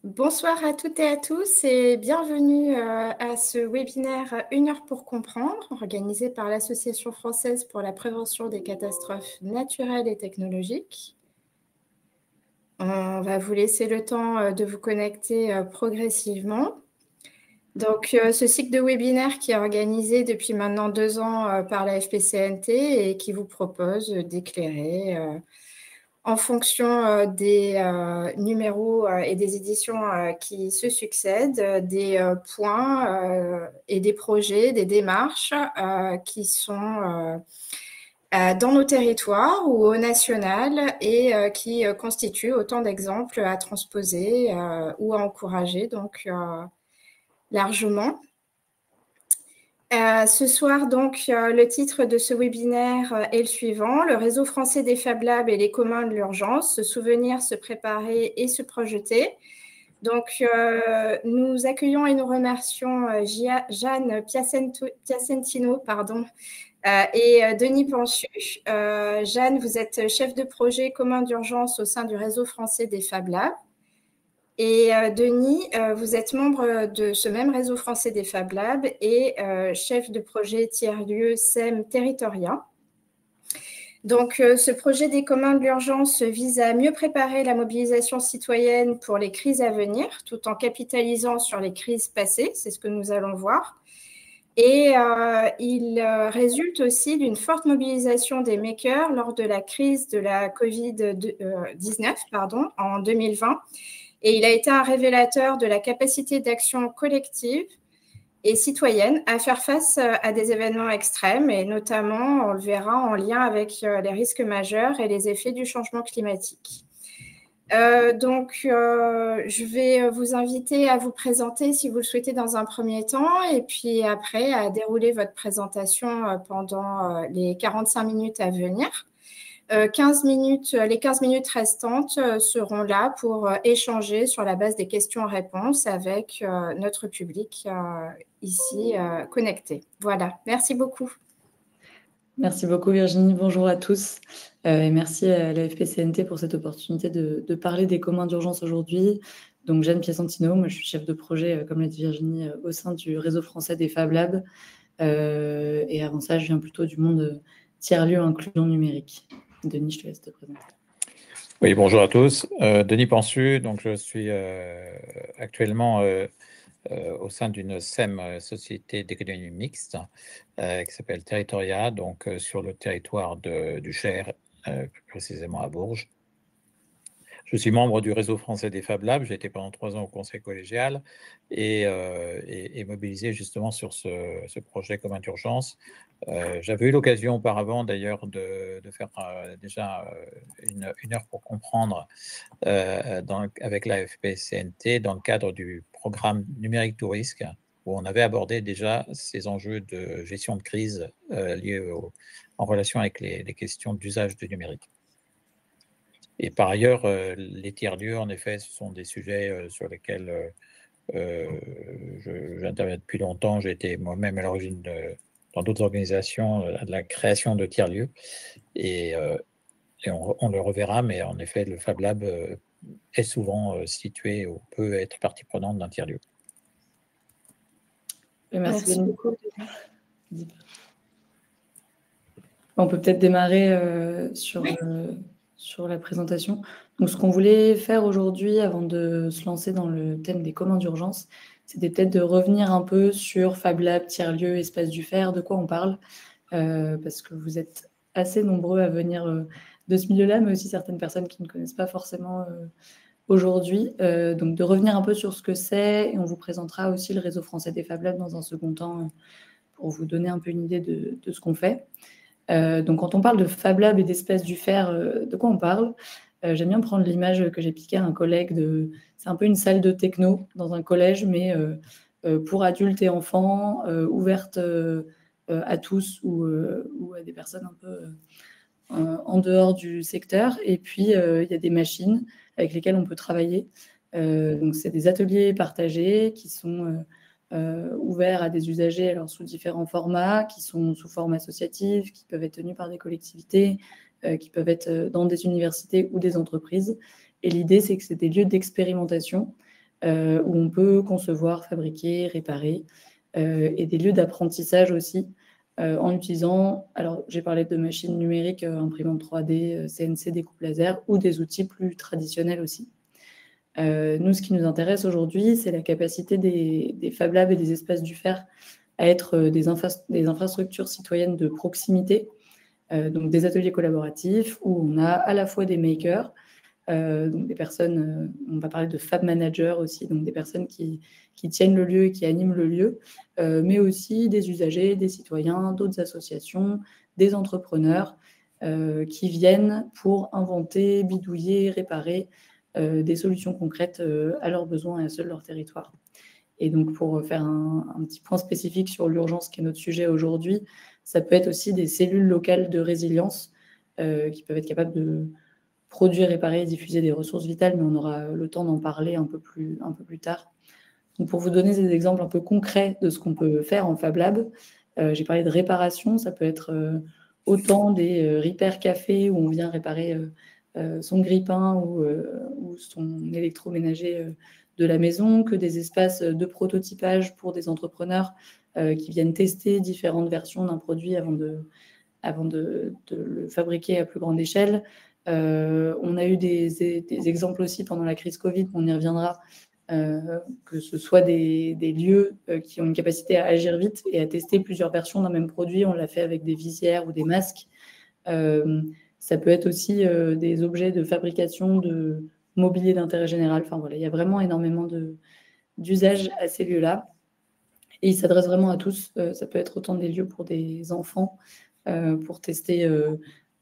Bonsoir à toutes et à tous et bienvenue à ce webinaire 1 heure pour comprendre, organisé par l'Association française pour la prévention des catastrophes naturelles et technologiques. On va vous laisser le temps de vous connecter progressivement. Donc, ce cycle de webinaire qui est organisé depuis maintenant 2 ans par la FPCNT et qui vous propose d'éclairer en fonction des numéros et des éditions qui se succèdent, des points et des projets, des démarches qui sont dans nos territoires ou au national et qui constituent autant d'exemples à transposer ou à encourager donc largement. Ce soir, donc, le titre de ce webinaire est le suivant: le réseau français des Fab Labs et les communs de l'urgence, se souvenir, se préparer et se projeter. Donc, nous accueillons et nous remercions Jeanne Piacentino et Denis Pansu. Jeanne, vous êtes chef de projet commun d'urgence au sein du réseau français des Fab Labs. Et Denis, vous êtes membre de ce même réseau français des Fab Labs et chef de projet tiers-lieu SEM Territoria. Donc, ce projet des communs de l'urgence vise à mieux préparer la mobilisation citoyenne pour les crises à venir, tout en capitalisant sur les crises passées, c'est ce que nous allons voir. Et il résulte aussi d'une forte mobilisation des makers lors de la crise de la Covid-19 en 2020. Et il a été un révélateur de la capacité d'action collective et citoyenne à faire face à des événements extrêmes, et notamment, on le verra, en lien avec les risques majeurs et les effets du changement climatique. Je vais vous inviter à vous présenter si vous le souhaitez dans un premier temps, et puis après à dérouler votre présentation pendant les 45 minutes à venir. Les 15 minutes restantes seront là pour échanger sur la base des questions-réponses avec notre public ici connecté. Voilà, merci beaucoup. Merci beaucoup Virginie, bonjour à tous et merci à la FPCNT pour cette opportunité de parler des communs d'urgence aujourd'hui. Donc Jeanne Piacentino, moi je suis chef de projet, comme l'a dit Virginie, au sein du réseau français des Fab Labs et avant ça je viens plutôt du monde tiers-lieu inclusion numérique. Denis, je te laisse te présenter. Oui, bonjour à tous. Denis Pansu, donc je suis actuellement au sein d'une SEM, Société d'économie mixte, qui s'appelle Territoria, donc sur le territoire du Cher, plus précisément à Bourges. Je suis membre du réseau français des Fab Labs. J'ai été pendant 3 ans au conseil collégial et mobilisé justement sur ce projet commun d'urgence. J'avais eu l'occasion auparavant d'ailleurs de faire déjà une heure pour comprendre avec la FPCNT dans le cadre du programme numérique tout risque, où on avait abordé déjà ces enjeux de gestion de crise liés en relation avec les questions d'usage du numérique. Et par ailleurs, les tiers-lieux, en effet, ce sont des sujets sur lesquels j'interviens depuis longtemps. J'ai été moi-même à l'origine, dans d'autres organisations, de la création de tiers-lieux. Et on le reverra, mais en effet, le Fab Lab est souvent situé ou peut être partie prenante d'un tiers-lieu. Merci beaucoup. On peut peut-être démarrer sur la présentation. Donc, ce qu'on voulait faire aujourd'hui, avant de se lancer dans le thème des communs d'urgence, c'était peut-être de revenir un peu sur Fab Lab, tiers-lieu, espace du fer, de quoi on parle, parce que vous êtes assez nombreux à venir de ce milieu-là, mais aussi certaines personnes qui ne connaissent pas forcément aujourd'hui. Donc, de revenir un peu sur ce que c'est, et on vous présentera aussi le réseau français des Fab Labs dans un second temps, pour vous donner un peu une idée de ce qu'on fait. Donc, quand on parle de Fab Lab et d'espace du fer, de quoi on parle? J'aime bien prendre l'image que j'ai piquée à un collègue c'est un peu une salle de techno dans un collège, mais pour adultes et enfants, ouverte à tous ou à des personnes un peu en dehors du secteur. Et puis, il y a des machines avec lesquelles on peut travailler. Donc, c'est des ateliers partagés qui sont ouverts à des usagers alors sous différents formats, qui sont sous forme associative, qui peuvent être tenus par des collectivités, qui peuvent être dans des universités ou des entreprises. Et l'idée, c'est que c'est des lieux d'expérimentation où on peut concevoir, fabriquer, réparer, et des lieux d'apprentissage aussi, en utilisant, alors j'ai parlé de machines numériques, imprimantes 3D, CNC, découpe laser, ou des outils plus traditionnels aussi. Nous, ce qui nous intéresse aujourd'hui, c'est la capacité des Fab Labs et des espaces du faire à être des infrastructures citoyennes de proximité, donc des ateliers collaboratifs où on a à la fois des makers, donc des personnes, on va parler de Fab Managers aussi, donc des personnes qui tiennent le lieu et qui animent le lieu, mais aussi des usagers, des citoyens, d'autres associations, des entrepreneurs qui viennent pour inventer, bidouiller, réparer des solutions concrètes à leurs besoins et à ceux de leur territoire. Et donc, pour faire un petit point spécifique sur l'urgence qui est notre sujet aujourd'hui, ça peut être aussi des cellules locales de résilience qui peuvent être capables de produire, réparer et diffuser des ressources vitales, mais on aura le temps d'en parler un peu plus tard. Donc, pour vous donner des exemples un peu concrets de ce qu'on peut faire en Fab Lab, j'ai parlé de réparation, ça peut être autant des repair cafés où on vient réparer son grille-pain ou son électroménager de la maison, que des espaces de prototypage pour des entrepreneurs qui viennent tester différentes versions d'un produit avant de le fabriquer à plus grande échelle. On a eu des exemples aussi pendant la crise Covid, on y reviendra, que ce soit des lieux qui ont une capacité à agir vite et à tester plusieurs versions d'un même produit. On l'a fait avec des visières ou des masques. Ça peut être aussi des objets de fabrication de mobilier d'intérêt général. Enfin voilà, il y a vraiment énormément d'usages à ces lieux-là. Et ils s'adressent vraiment à tous. Ça peut être autant des lieux pour des enfants, pour tester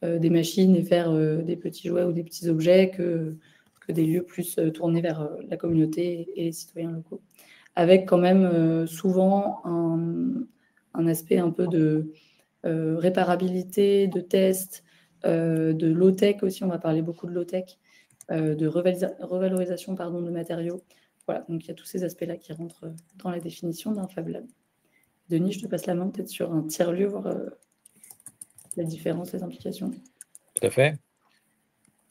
des machines et faire des petits jouets ou des petits objets, que des lieux plus tournés vers la communauté et les citoyens locaux. Avec quand même souvent un aspect un peu de réparabilité, de test, de low-tech aussi, on va parler beaucoup de low-tech, de revalorisation de matériaux. Voilà, donc il y a tous ces aspects-là qui rentrent dans la définition d'un Fab Lab. Denis, je te passe la main peut-être sur un tiers-lieu, voir la différence, les implications. Tout à fait.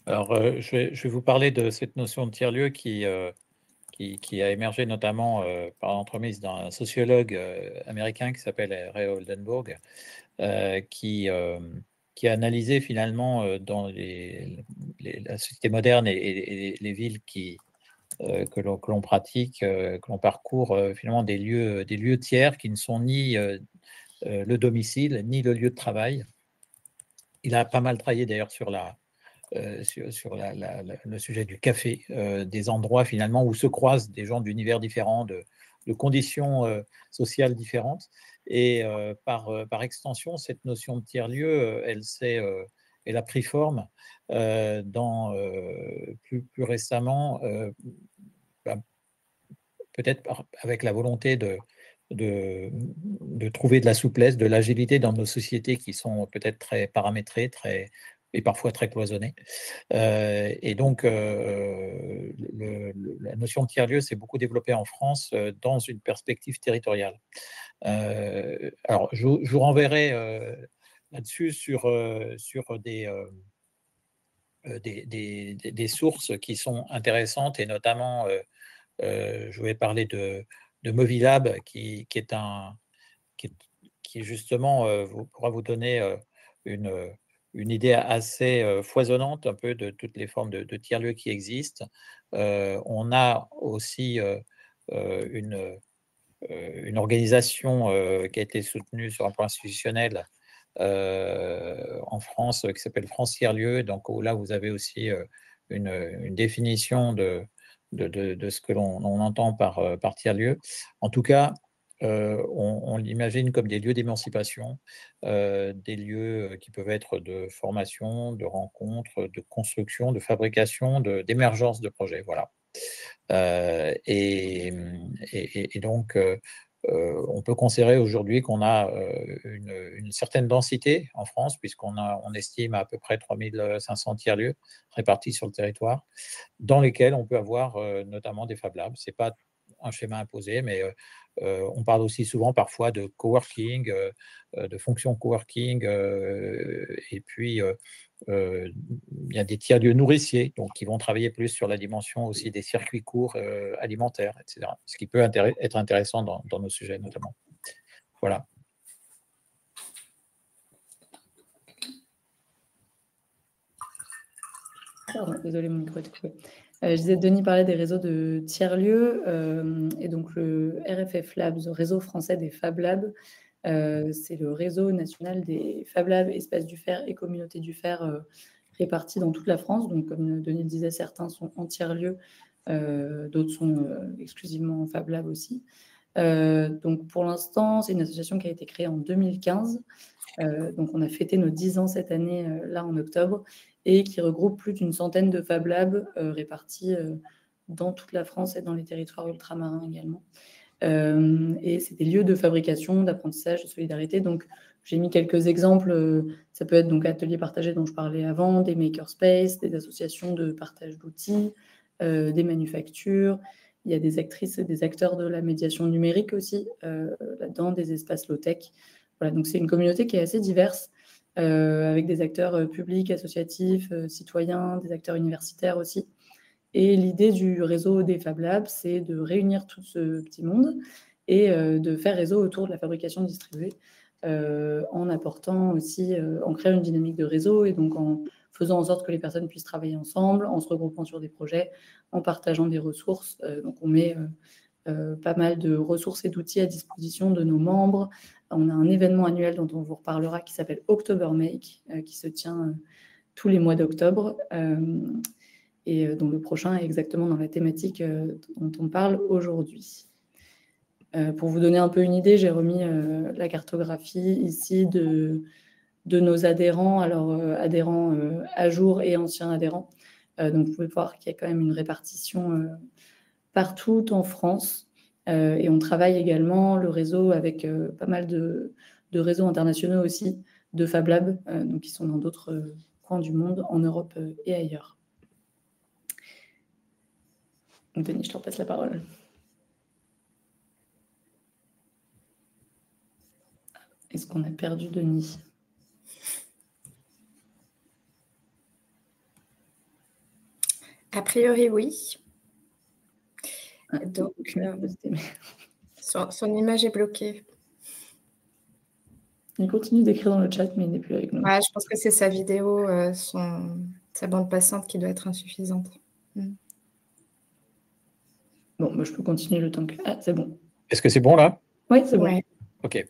Alors, je vais vous parler de cette notion de tiers-lieu qui a émergé notamment par l'entremise d'un sociologue américain qui s'appelle Ray Oldenburg, qui a analysé finalement dans la société moderne et les villes que l'on pratique, que l'on parcourt, finalement des lieux tiers qui ne sont ni le domicile, ni le lieu de travail. Il a pas mal travaillé d'ailleurs sur le sujet du café, des endroits finalement où se croisent des gens d'univers différents, de conditions sociales différentes. Et par extension, cette notion de tiers-lieu, elle a pris forme plus récemment, peut-être avec la volonté de trouver de la souplesse, de l'agilité dans nos sociétés qui sont peut-être très paramétrées, et parfois très cloisonnées. Et donc, la notion de tiers-lieu s'est beaucoup développée en France dans une perspective territoriale. Alors, je vous renverrai là-dessus sur des sources qui sont intéressantes, et notamment, je vais parler de Movilab, qui justement pourra vous donner une idée assez foisonnante un peu de toutes les formes de tiers-lieux qui existent. On a aussi une organisation qui a été soutenue sur un plan institutionnel en France, qui s'appelle France Tiers-Lieux. Donc là, vous avez aussi une définition de ce que l'on entend par tiers-lieu. En tout cas, on l'imagine comme des lieux d'émancipation, des lieux qui peuvent être de formation, de rencontre, de construction, de fabrication, d'émergence de projets. Voilà. Et donc, on peut considérer aujourd'hui qu'on a une certaine densité en France, on estime à peu près 3500 tiers-lieux répartis sur le territoire, dans lesquels on peut avoir notamment des Fab Labs. Ce n'est pas un schéma imposé, mais on parle aussi souvent parfois de coworking, de fonctions coworking, et puis il y a des tiers-lieux nourriciers, donc qui vont travailler plus sur la dimension aussi des circuits courts alimentaires, etc. Ce qui peut être intéressant dans nos sujets notamment. Voilà. Pardon, désolé, mon micro était coupé. Je disais, Denis parlait des réseaux de tiers-lieux, et donc le RFF Labs, le réseau français des Fab Labs, c'est le réseau national des Fab Labs, espaces du fer et communautés du fer répartis dans toute la France. Donc, comme Denis le disait, certains sont en tiers-lieux, d'autres sont exclusivement en Fab Lab aussi. Donc, pour l'instant, c'est une association qui a été créée en 2015. Donc, on a fêté nos 10 ans cette année, là, en octobre, et qui regroupe plus d'une centaine de Fab Labs répartis dans toute la France et dans les territoires ultramarins également. Et c'est des lieux de fabrication, d'apprentissage, de solidarité. Donc, j'ai mis quelques exemples. Ça peut être donc ateliers partagés dont je parlais avant, des makerspaces, des associations de partage d'outils, des manufactures. Il y a des actrices et des acteurs de la médiation numérique aussi là-dedans, des espaces low-tech. Voilà, donc c'est une communauté qui est assez diverse, avec des acteurs publics, associatifs, citoyens, des acteurs universitaires aussi. Et l'idée du réseau des Fab Labs, c'est de réunir tout ce petit monde et de faire réseau autour de la fabrication distribuée, en apportant aussi, en créant une dynamique de réseau et donc en faisant en sorte que les personnes puissent travailler ensemble, en se regroupant sur des projets, en partageant des ressources. Donc on met pas mal de ressources et d'outils à disposition de nos membres. On a un événement annuel dont on vous reparlera qui s'appelle October Make, qui se tient tous les mois d'octobre, et dont le prochain est exactement dans la thématique dont on parle aujourd'hui. Pour vous donner un peu une idée, j'ai remis la cartographie ici de nos adhérents, alors adhérents à jour et anciens adhérents. Donc vous pouvez voir qu'il y a quand même une répartition partout en France. Et on travaille également le réseau avec pas mal de réseaux internationaux aussi, de Fab Lab, donc qui sont dans d'autres coins du monde, en Europe et ailleurs. Donc, Denis, je te repasse la parole. Est-ce qu'on a perdu Denis? A priori, oui. Ah, donc, son image est bloquée. Il continue d'écrire dans le chat, mais il n'est plus avec nous. Ouais, je pense que c'est sa vidéo, sa bande passante qui doit être insuffisante. Bon, moi, je peux continuer le temps que... Ah, c'est bon. Est-ce que c'est bon là? Oui, c'est bon. Ouais. Ok.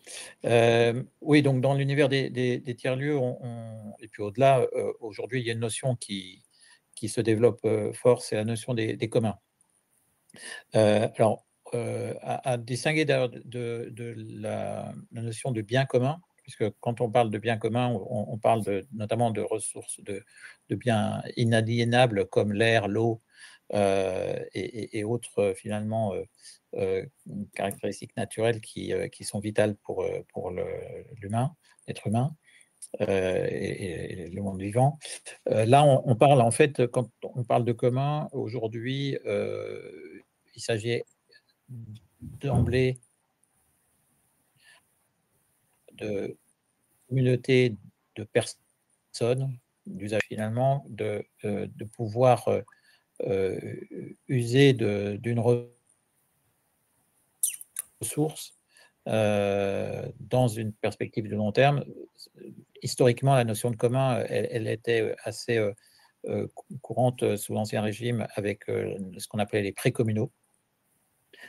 Oui, donc dans l'univers des tiers-lieux, et puis au-delà, aujourd'hui, il y a une notion qui se développe fort, c'est la notion des communs. Alors, à distinguer de la notion de bien commun, puisque quand on parle de bien commun, on parle notamment de ressources, de biens inaliénables comme l'air, l'eau et autres finalement caractéristiques naturelles qui sont vitales pour l'humain, l'être humain. Et le monde vivant. Là, on parle en fait, quand on parle de commun, aujourd'hui, il s'agit d'emblée de communautés de personnes, d'usage finalement, de pouvoir user d'une ressource dans une perspective de long terme. Historiquement, la notion de commun, elle était assez courante sous l'Ancien Régime avec ce qu'on appelait les pré-communaux.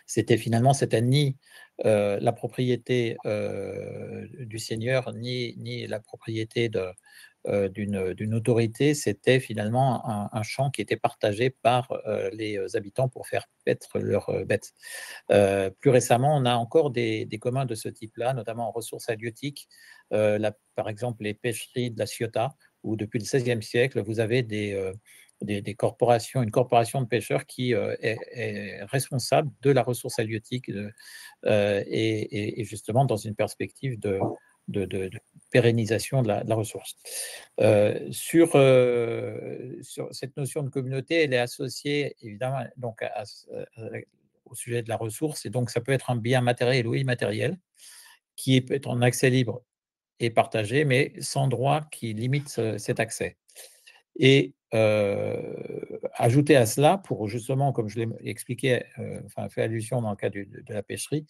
C'était finalement, c'était ni la propriété du seigneur, ni la propriété d'une autorité, c'était finalement un champ qui était partagé par les habitants pour faire paître leurs bêtes. Plus récemment, on a encore des communs de ce type-là, notamment en ressources halieutiques, par exemple les pêcheries de la Ciotat, où depuis le XVIe siècle, vous avez des corporations, une corporation de pêcheurs qui est responsable de la ressource halieutique et justement dans une perspective de pérennisation de la ressource. Sur cette notion de communauté, elle est associée évidemment donc au sujet de la ressource, et donc ça peut être un bien matériel ou immatériel qui peut être en accès libre et partagé, mais sans droit qui limite cet accès. Et ajouter à cela, pour justement, comme je l'ai expliqué, enfin fait allusion dans le cas de la pêcherie,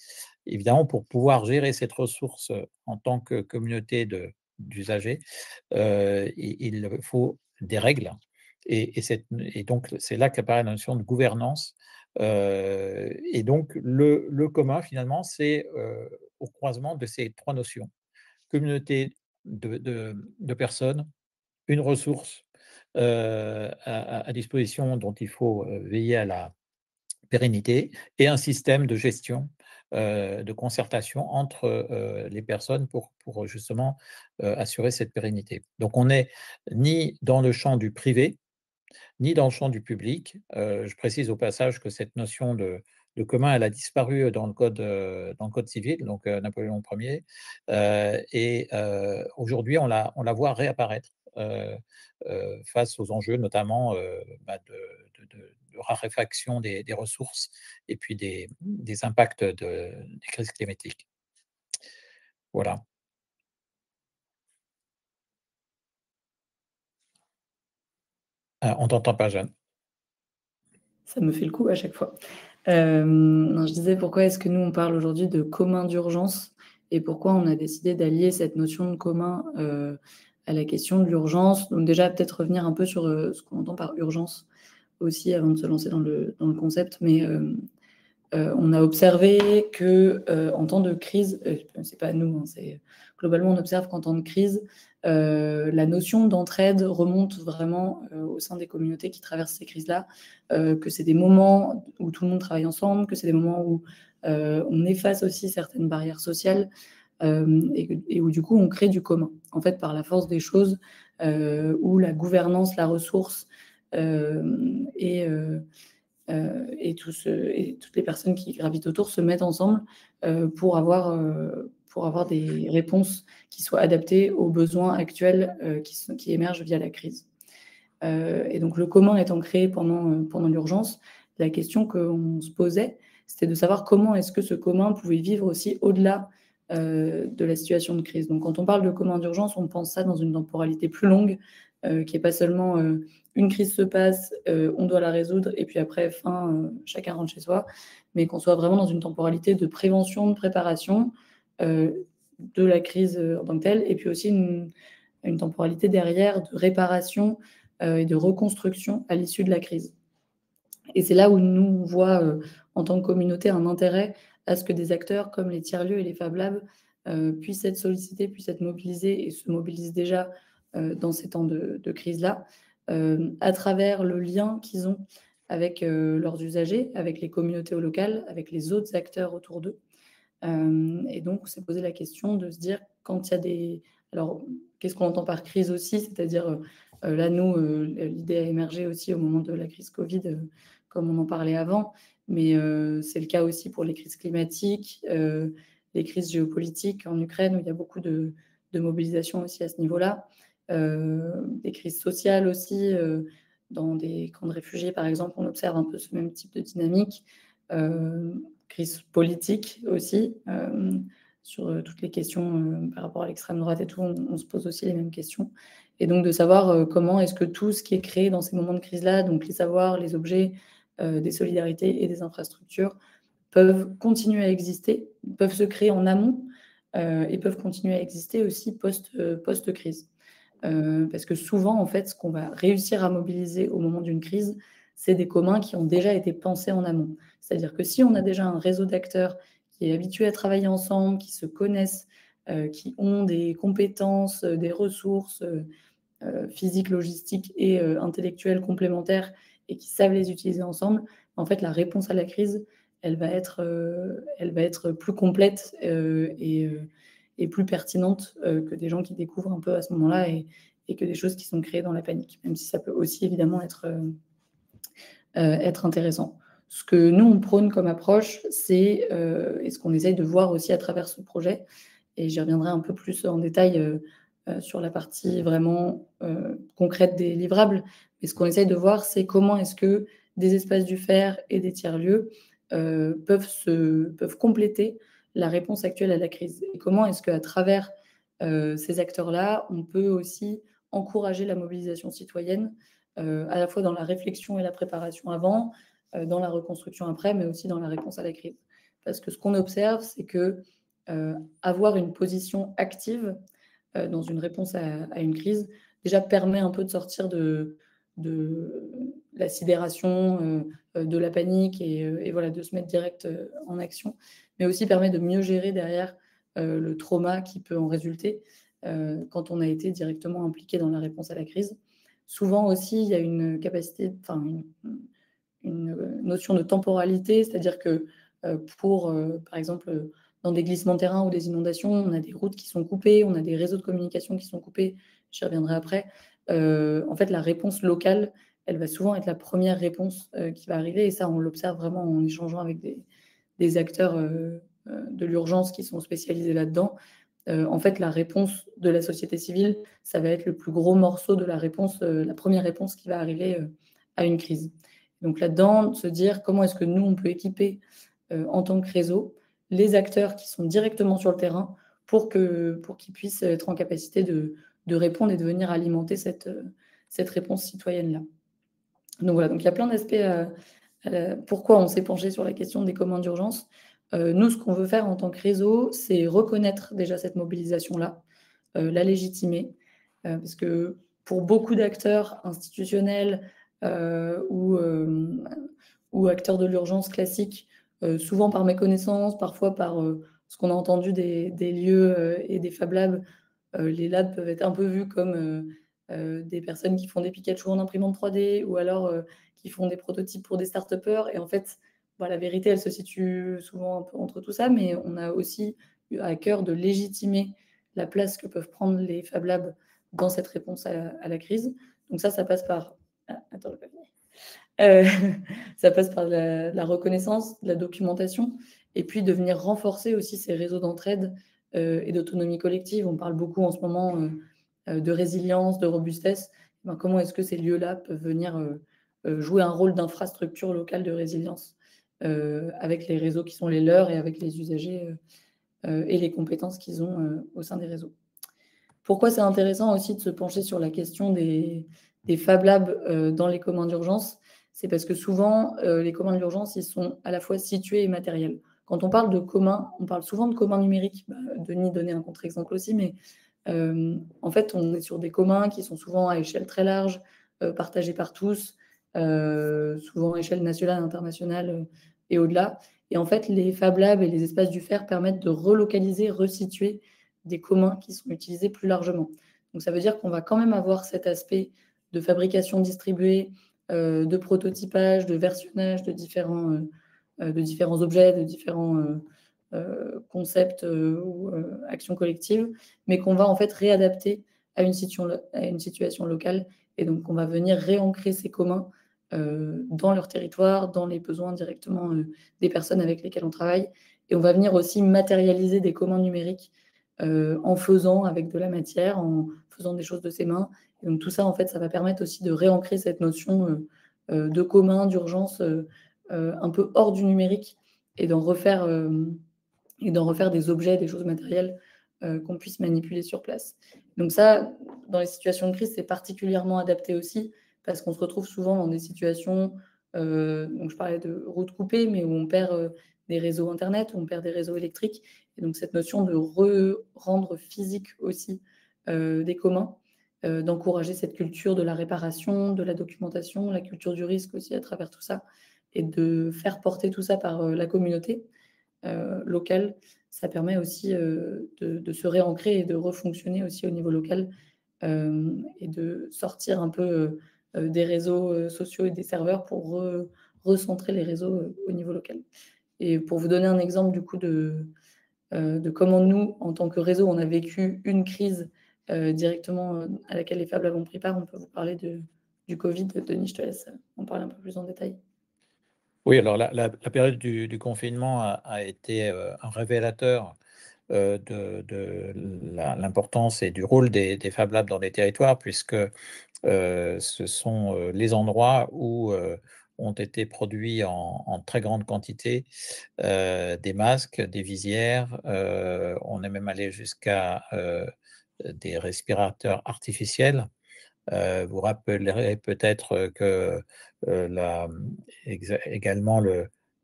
évidemment, pour pouvoir gérer cette ressource en tant que communauté d'usagers, il faut des règles. Et donc, c'est là qu'apparaît la notion de gouvernance. Et donc, le commun, finalement, c'est au croisement de ces trois notions. Communauté de personnes, une ressource à disposition dont il faut veiller à la pérennité, et un système de gestion, de concertation entre les personnes pour justement assurer cette pérennité. Donc on n'est ni dans le champ du privé, ni dans le champ du public. Je précise au passage que cette notion de commun, elle a disparu dans le code civil, donc Napoléon Ier. Et aujourd'hui, on la voit réapparaître face aux enjeux, notamment de raréfaction des ressources et puis des impacts des crises climatiques. Voilà. On t'entend pas, Jeanne. Ça me fait le coup à chaque fois. Non, je disais pourquoi est-ce que nous, on parle aujourd'hui de commun d'urgence et pourquoi on a décidé d'allier cette notion de commun à la question de l'urgence. Donc déjà, peut-être revenir un peu sur ce qu'on entend par urgence aussi avant de se lancer dans le concept. Mais on a observé qu'en temps de crise, c'est pas nous, hein, c'est globalement, on observe qu'en temps de crise, la notion d'entraide remonte vraiment au sein des communautés qui traversent ces crises-là, que c'est des moments où tout le monde travaille ensemble, que c'est des moments où on efface aussi certaines barrières sociales et où du coup on crée du commun, en fait, par la force des choses, où la gouvernance, la ressource et toutes les personnes qui gravitent autour se mettent ensemble pour avoir des réponses qui soient adaptées aux besoins actuels qui émergent via la crise. Et donc, le commun étant créé pendant l'urgence, la question qu'on se posait, c'était de savoir comment est-ce que ce commun pouvait vivre aussi au-delà de la situation de crise. Donc, quand on parle de commun d'urgence, on pense ça dans une temporalité plus longue, qui n'est pas seulement une crise se passe, on doit la résoudre, et puis après, chacun rentre chez soi, mais qu'on soit vraiment dans une temporalité de prévention, de préparation de la crise en tant que telle, et puis aussi une temporalité derrière de réparation et de reconstruction à l'issue de la crise. Et c'est là où nous, on voit, en tant que communauté, un intérêt à ce que des acteurs comme les tiers-lieux et les Fab Labs puissent être sollicités, puissent être mobilisés et se mobilisent déjà dans ces temps de crise-là, à travers le lien qu'ils ont avec leurs usagers, avec les communautés locales, avec les autres acteurs autour d'eux. Et donc, on s'est posé la question de se dire, quand il y a des... Alors, qu'est-ce qu'on entend par crise aussi? C'est-à-dire, là, nous, l'idée a émergé aussi au moment de la crise Covid, comme on en parlait avant, mais c'est le cas aussi pour les crises climatiques, les crises géopolitiques en Ukraine, où il y a beaucoup de mobilisation aussi à ce niveau-là, des crises sociales aussi, dans des camps de réfugiés, par exemple, on observe un peu ce même type de dynamique. Crise politique aussi, sur toutes les questions par rapport à l'extrême droite et tout, on se pose aussi les mêmes questions. Et donc de savoir comment est-ce que tout ce qui est créé dans ces moments de crise-là, donc les savoirs, les objets, des solidarités et des infrastructures, peuvent continuer à exister, peuvent se créer en amont et peuvent continuer à exister aussi post-crise. Parce que souvent, en fait, ce qu'on va réussir à mobiliser au moment d'une crise, c'est des communs qui ont déjà été pensés en amont. C'est-à-dire que si on a déjà un réseau d'acteurs qui est habitué à travailler ensemble, qui se connaissent, qui ont des compétences, des ressources physiques, logistiques et intellectuelles complémentaires et qui savent les utiliser ensemble, en fait, la réponse à la crise, elle va être plus complète et plus pertinente que des gens qui découvrent un peu à ce moment-là et que des choses qui sont créées dans la panique, même si ça peut aussi évidemment être intéressant. Ce que nous, on prône comme approche, c'est, et ce qu'on essaye de voir aussi à travers ce projet, et j'y reviendrai un peu plus en détail sur la partie vraiment concrète des livrables, mais ce qu'on essaye de voir, c'est comment est-ce que des espaces du faire et des tiers-lieux peuvent compléter la réponse actuelle à la crise. Et comment est-ce qu'à travers ces acteurs-là, on peut aussi encourager la mobilisation citoyenne, à la fois dans la réflexion et la préparation avant, dans la reconstruction après, mais aussi dans la réponse à la crise. Parce que ce qu'on observe, c'est que avoir une position active dans une réponse à une crise, déjà permet un peu de sortir de la sidération, de la panique et voilà, de se mettre direct en action, mais aussi permet de mieux gérer derrière le trauma qui peut en résulter quand on a été directement impliqué dans la réponse à la crise. Souvent aussi, il y a une capacité, enfin une notion de temporalité, c'est-à-dire que par exemple, dans des glissements de terrain ou des inondations, on a des routes qui sont coupées, on a des réseaux de communication qui sont coupés, j'y reviendrai après. En fait, la réponse locale, elle va souvent être la première réponse qui va arriver, et ça, on l'observe vraiment en échangeant avec des acteurs de l'urgence qui sont spécialisés là-dedans. En fait, la réponse de la société civile, ça va être le plus gros morceau de la réponse, la première réponse qui va arriver à une crise. Donc là-dedans, se dire comment est-ce que nous, on peut équiper en tant que réseau les acteurs qui sont directement sur le terrain pour qu'ils puissent être en capacité de répondre et de venir alimenter cette réponse citoyenne-là. Donc voilà, donc il y a plein d'aspects pourquoi on s'est penché sur la question des commandes d'urgence. Nous, ce qu'on veut faire en tant que réseau, c'est reconnaître déjà cette mobilisation-là, la légitimer, parce que pour beaucoup d'acteurs institutionnels ou acteurs de l'urgence classiques, souvent par méconnaissance, parfois par ce qu'on a entendu des lieux et des Fab Labs, les labs peuvent être un peu vus comme des personnes qui font des Pikachu en imprimante 3D ou alors qui font des prototypes pour des start-upers. Et en fait, la vérité, elle se situe souvent un peu entre tout ça, mais on a aussi eu à cœur de légitimer la place que peuvent prendre les Fab Labs dans cette réponse à la crise. Donc ça passe par... attends, je vais pas finir. Ça passe par la reconnaissance, la documentation, et puis de venir renforcer aussi ces réseaux d'entraide et d'autonomie collective. On parle beaucoup en ce moment de résilience, de robustesse. Comment est-ce que ces lieux-là peuvent venir jouer un rôle d'infrastructure locale de résilience avec les réseaux qui sont les leurs et avec les usagers et les compétences qu'ils ont au sein des réseaux. Pourquoi c'est intéressant aussi de se pencher sur la question des Fab Labs dans les communs d'urgence? C'est parce que souvent, les communs d'urgence, ils sont à la fois situés et matériels. Quand on parle de communs, on parle souvent de communs numériques. Denis donnait un contre-exemple aussi, mais en fait, on est sur des communs qui sont souvent à échelle très large, partagés par tous, souvent à échelle nationale, internationale et au-delà. Et en fait, les Fab Labs et les espaces du fer permettent de relocaliser, resituer des communs qui sont utilisés plus largement. Donc ça veut dire qu'on va quand même avoir cet aspect de fabrication distribuée, de prototypage, de versionnage de différents objets, de différents concepts ou actions collectives, mais qu'on va en fait réadapter à une situation locale. Et donc on va venir réancrer ces communs dans leur territoire, dans les besoins directement des personnes avec lesquelles on travaille. Et on va venir aussi matérialiser des communs numériques en faisant avec de la matière, en faisant des choses de ses mains. Et donc tout ça, en fait, ça va permettre aussi de réancrer cette notion de commun, d'urgence, un peu hors du numérique, et d'en refaire des objets, des choses matérielles qu'on puisse manipuler sur place. Donc ça, dans les situations de crise, c'est particulièrement adapté aussi, parce qu'on se retrouve souvent dans des situations, donc je parlais de routes coupées, mais où on perd des réseaux Internet, où on perd des réseaux électriques. Et donc cette notion de rendre physique aussi des communs, d'encourager cette culture de la réparation, de la documentation, la culture du risque aussi à travers tout ça, et de faire porter tout ça par la communauté locale, ça permet aussi de se réancrer et de refonctionner aussi au niveau local et de sortir un peu des réseaux sociaux et des serveurs pour recentrer les réseaux au niveau local. Et pour vous donner un exemple du coup de comment nous, en tant que réseau, on a vécu une crise directement à laquelle les Fab Labs ont pris part, on peut vous parler du Covid. Denis, je te laisse en parler un peu plus en détail. Oui, alors la période du confinement a été un révélateur de l'importance et du rôle des Fab Labs dans les territoires, puisque ce sont les endroits où ont été produits en très grande quantité des masques, des visières, on est même allé jusqu'à des respirateurs artificiels. Vous rappellerez peut-être que également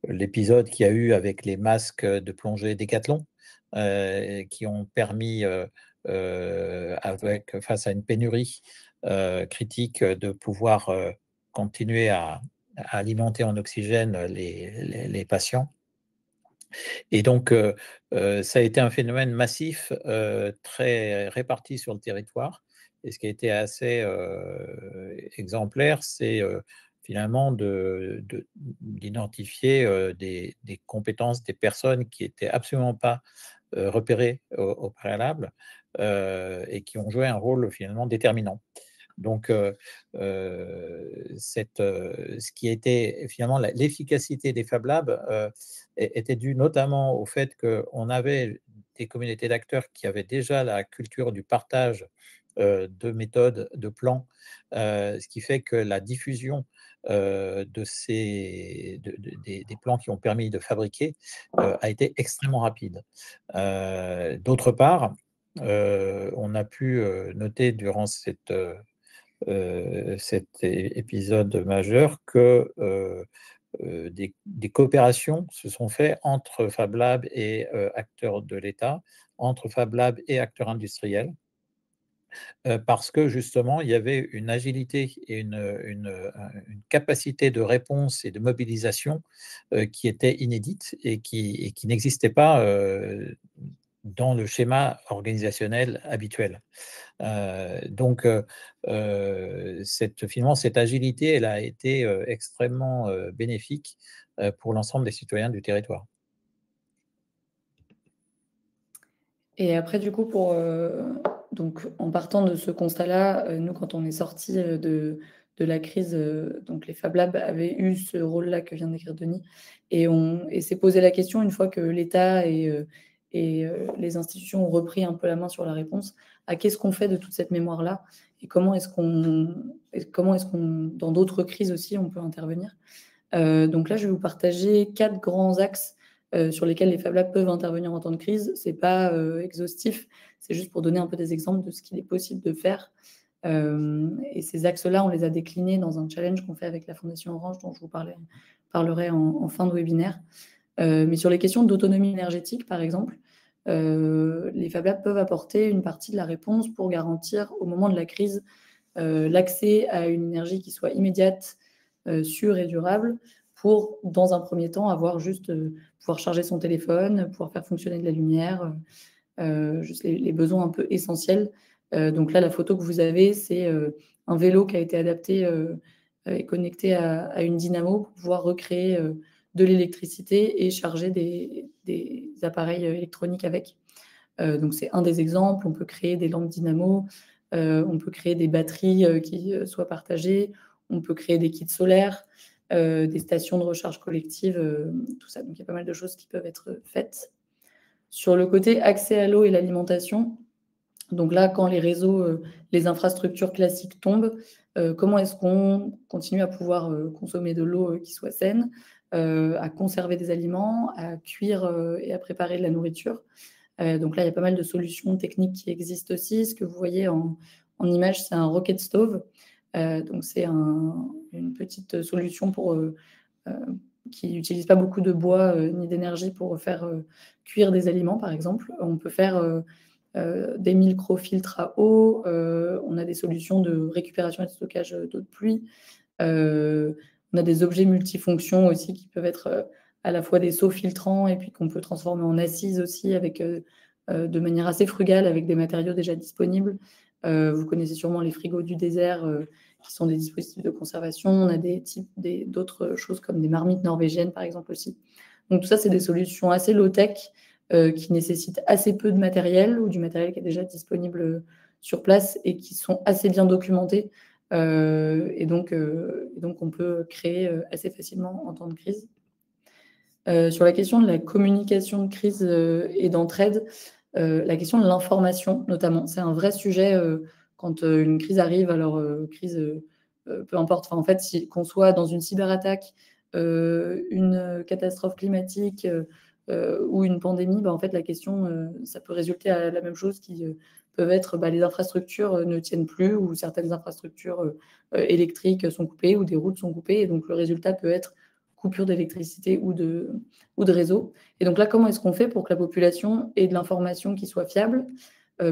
l'épisode qu'il y a eu avec les masques de plongée Décathlon, qui ont permis, face à une pénurie critique, de pouvoir continuer à alimenter en oxygène les patients. Et donc, ça a été un phénomène massif, très réparti sur le territoire. Et ce qui a été assez exemplaire, c'est finalement d'identifier des compétences des personnes qui n'étaient absolument pas repérées au préalable, et qui ont joué un rôle finalement déterminant. Donc, ce qui était finalement l'efficacité des Fab Labs était due notamment au fait qu'on avait des communautés d'acteurs qui avaient déjà la culture du partage de méthodes, de plans, ce qui fait que la diffusion des plans qui ont permis de fabriquer a été extrêmement rapide. D'autre part, on a pu noter durant cet épisode majeur que des coopérations se sont faites entre Fab Lab et acteurs de l'État, entre Fab Lab et acteurs industriels, parce que justement, il y avait une agilité et une capacité de réponse et de mobilisation qui était inédite et qui n'existait pas dans le schéma organisationnel habituel. Donc, finalement, cette agilité, elle a été extrêmement bénéfique pour l'ensemble des citoyens du territoire. Et après, du coup, donc, en partant de ce constat-là, nous, quand on est sorti de la crise, donc les Fab Labs avaient eu ce rôle-là que vient d'écrire Denis, et s'est posé la question, une fois que l'État et les institutions ont repris un peu la main sur la réponse, à qu'est-ce qu'on fait de toute cette mémoire-là, et comment est-ce qu'on, dans d'autres crises aussi, on peut intervenir. Donc là, je vais vous partager 4 grands axes sur lesquels les Fab Labs peuvent intervenir en temps de crise. Ce n'est pas exhaustif, c'est juste pour donner un peu des exemples de ce qu'il est possible de faire. Et ces axes-là, on les a déclinés dans un challenge qu'on fait avec la Fondation Orange, dont je vous parlerai en fin de webinaire. Mais sur les questions d'autonomie énergétique, par exemple, les Fab Labs peuvent apporter une partie de la réponse pour garantir, au moment de la crise, l'accès à une énergie qui soit immédiate, sûre et durable, pour, dans un premier temps, avoir juste pouvoir charger son téléphone, pouvoir faire fonctionner de la lumière, juste les besoins un peu essentiels. Donc là, la photo que vous avez, c'est un vélo qui a été adapté et connecté à une dynamo pour pouvoir recréer de l'électricité et charger des appareils électroniques avec. Donc c'est un des exemples. On peut créer des lampes dynamo, on peut créer des batteries qui soient partagées, on peut créer des kits solaires, des stations de recharge collective, tout ça. Donc il y a pas mal de choses qui peuvent être faites. Sur le côté accès à l'eau et l'alimentation, donc là, quand les réseaux, les infrastructures classiques tombent, comment est-ce qu'on continue à pouvoir consommer de l'eau qui soit saine, à conserver des aliments, à cuire et à préparer de la nourriture. Donc là, il y a pas mal de solutions techniques qui existent aussi. Ce que vous voyez en image, c'est un rocket stove. Donc c'est une petite solution qui n'utilise pas beaucoup de bois ni d'énergie pour faire cuire des aliments, par exemple. On peut faire des microfiltres à eau. On a des solutions de récupération et de stockage d'eau de pluie. On a des objets multifonctions aussi qui peuvent être à la fois des seaux filtrants et puis qu'on peut transformer en assises aussi de manière assez frugale avec des matériaux déjà disponibles. Vous connaissez sûrement les frigos du désert qui sont des dispositifs de conservation. On a d'autres choses comme des marmites norvégiennes par exemple aussi. Donc tout ça, c'est des solutions assez low-tech qui nécessitent assez peu de matériel ou du matériel qui est déjà disponible sur place et qui sont assez bien documentés. Et donc, on peut créer assez facilement en temps de crise. Sur la question de la communication de crise et d'entraide, la question de l'information notamment, c'est un vrai sujet quand une crise arrive. Alors, crise, peu importe, en fait, qu'on soit dans une cyberattaque, une catastrophe climatique ou une pandémie, en fait, la question, ça peut résulter à la même chose qui peuvent être les infrastructures ne tiennent plus, ou certaines infrastructures électriques sont coupées, ou des routes sont coupées, et donc le résultat peut être coupure d'électricité ou de réseau. Et donc là, comment est-ce qu'on fait pour que la population ait de l'information qui soit fiable,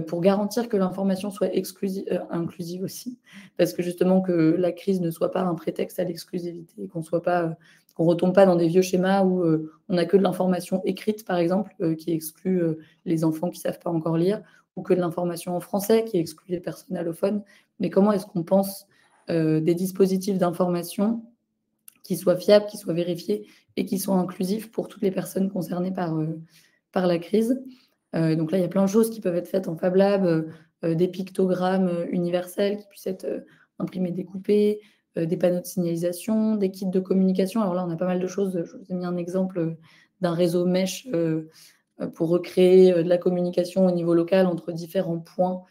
pour garantir que l'information soit inclusive aussi, parce que justement que la crise ne soit pas un prétexte à l'exclusivité, et qu'on ne retombe pas dans des vieux schémas où on n'a que de l'information écrite, par exemple, qui exclut les enfants qui ne savent pas encore lire, ou que de l'information en français qui exclut les personnes allophones. Mais comment est-ce qu'on pense des dispositifs d'information qui soient fiables, qui soient vérifiés et qui soient inclusifs pour toutes les personnes concernées par la crise? Donc là, il y a plein de choses qui peuvent être faites en Fab Lab, des pictogrammes universels qui puissent être imprimés, découpés, des panneaux de signalisation, des kits de communication. Alors là, on a pas mal de choses. Je vous ai mis un exemple d'un réseau mesh pour recréer de la communication au niveau local entre différents points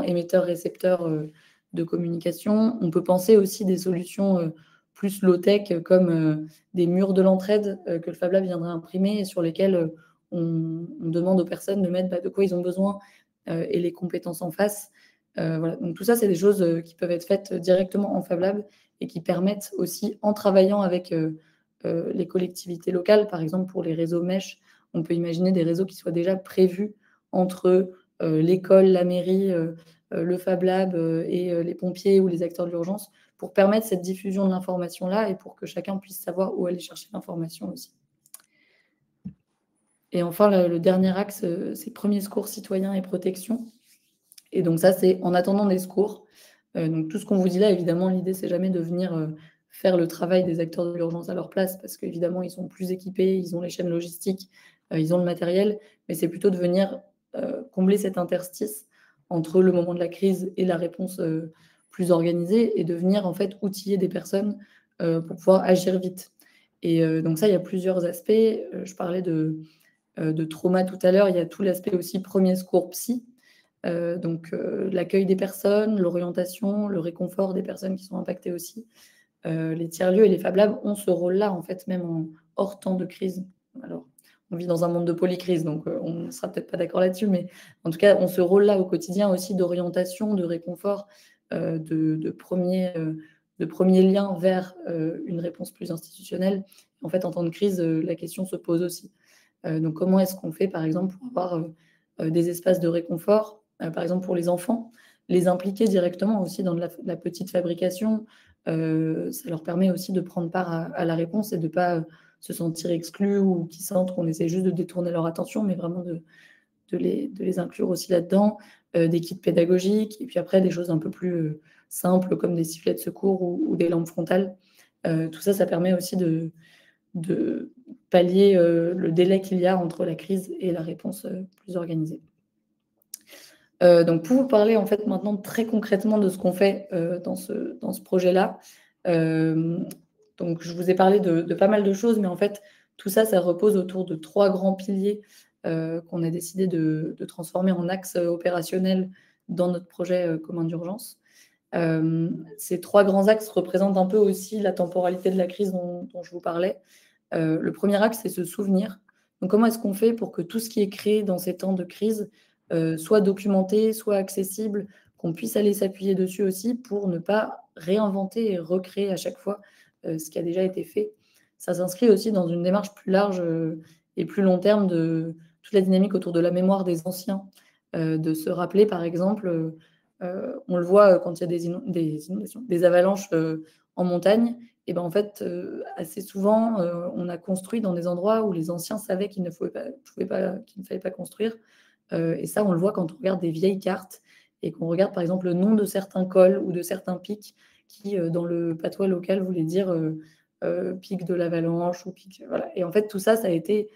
émetteurs-récepteurs de communication. On peut penser aussi des solutions plus low-tech comme des murs de l'entraide que le Fab Lab viendrait imprimer et sur lesquels on demande aux personnes de mettre de quoi ils ont besoin et les compétences en face. Voilà. Donc tout ça, c'est des choses qui peuvent être faites directement en Fab Lab et qui permettent aussi, en travaillant avec les collectivités locales, par exemple pour les réseaux mesh, on peut imaginer des réseaux qui soient déjà prévus entre l'école, la mairie, le Fab Lab et les pompiers ou les acteurs de l'urgence pour permettre cette diffusion de l'information-là et pour que chacun puisse savoir où aller chercher l'information aussi. Et enfin, le dernier axe, c'est premiers secours citoyens et protection. Et donc ça, c'est en attendant des secours. Donc tout ce qu'on vous dit là, évidemment, l'idée, c'est jamais de venir faire le travail des acteurs de l'urgence à leur place, parce qu'évidemment, ils sont plus équipés, ils ont les chaînes logistiques, ils ont le matériel, mais c'est plutôt de venir combler cet interstice entre le moment de la crise et la réponse plus organisée, et de venir en fait outiller des personnes pour pouvoir agir vite. Et donc ça, il y a plusieurs aspects. Je parlais de trauma tout à l'heure, il y a tout l'aspect aussi premier secours psy, donc l'accueil des personnes, l'orientation, le réconfort des personnes qui sont impactées aussi. Les tiers-lieux et les Fab Labs ont ce rôle-là, en fait, même hors temps de crise. Alors, on vit dans un monde de polycrise, donc on ne sera peut-être pas d'accord là-dessus, mais en tout cas, on ce rôle-là au quotidien aussi d'orientation, de réconfort, de premier lien vers une réponse plus institutionnelle. En fait, en temps de crise, la question se pose aussi. Donc, comment est-ce qu'on fait, par exemple, pour avoir des espaces de réconfort, par exemple pour les enfants, les impliquer directement aussi dans la petite fabrication. Ça leur permet aussi de prendre part à la réponse et de ne pas se sentir exclus ou qu'ils sentent qu'on essaie juste de détourner leur attention, mais vraiment de les inclure aussi là-dedans, des kits pédagogiques, et puis après des choses un peu plus simples comme des sifflets de secours ou des lampes frontales. Tout ça, ça permet aussi de pallier le délai qu'il y a entre la crise et la réponse plus organisée. Donc pour vous parler en fait maintenant très concrètement de ce qu'on fait dans ce projet-là, donc je vous ai parlé de pas mal de choses, mais en fait tout ça, ça repose autour de 3 grands piliers qu'on a décidé de transformer en axe opérationnel dans notre projet commun d'urgence. Ces 3 grands axes représentent un peu aussi la temporalité de la crise dont je vous parlais. Le premier axe, c'est se souvenir. Donc comment est-ce qu'on fait pour que tout ce qui est créé dans ces temps de crise soit documenté, soit accessible, qu'on puisse aller s'appuyer dessus aussi pour ne pas réinventer et recréer à chaque fois ce qui a déjà été fait. Ça s'inscrit aussi dans une démarche plus large et plus long terme de toute la dynamique autour de la mémoire des anciens, de se rappeler par exemple, on le voit quand il y a des avalanches en montagne, et ben en fait assez souvent on a construit dans des endroits où les anciens savaient qu'il ne fallait pas construire. Et ça, on le voit quand on regarde des vieilles cartes et qu'on regarde, par exemple, le nom de certains cols ou de certains pics qui, dans le patois local, voulaient dire pic de l'avalanche ou pic. Voilà. Et en fait, tout ça, ça a été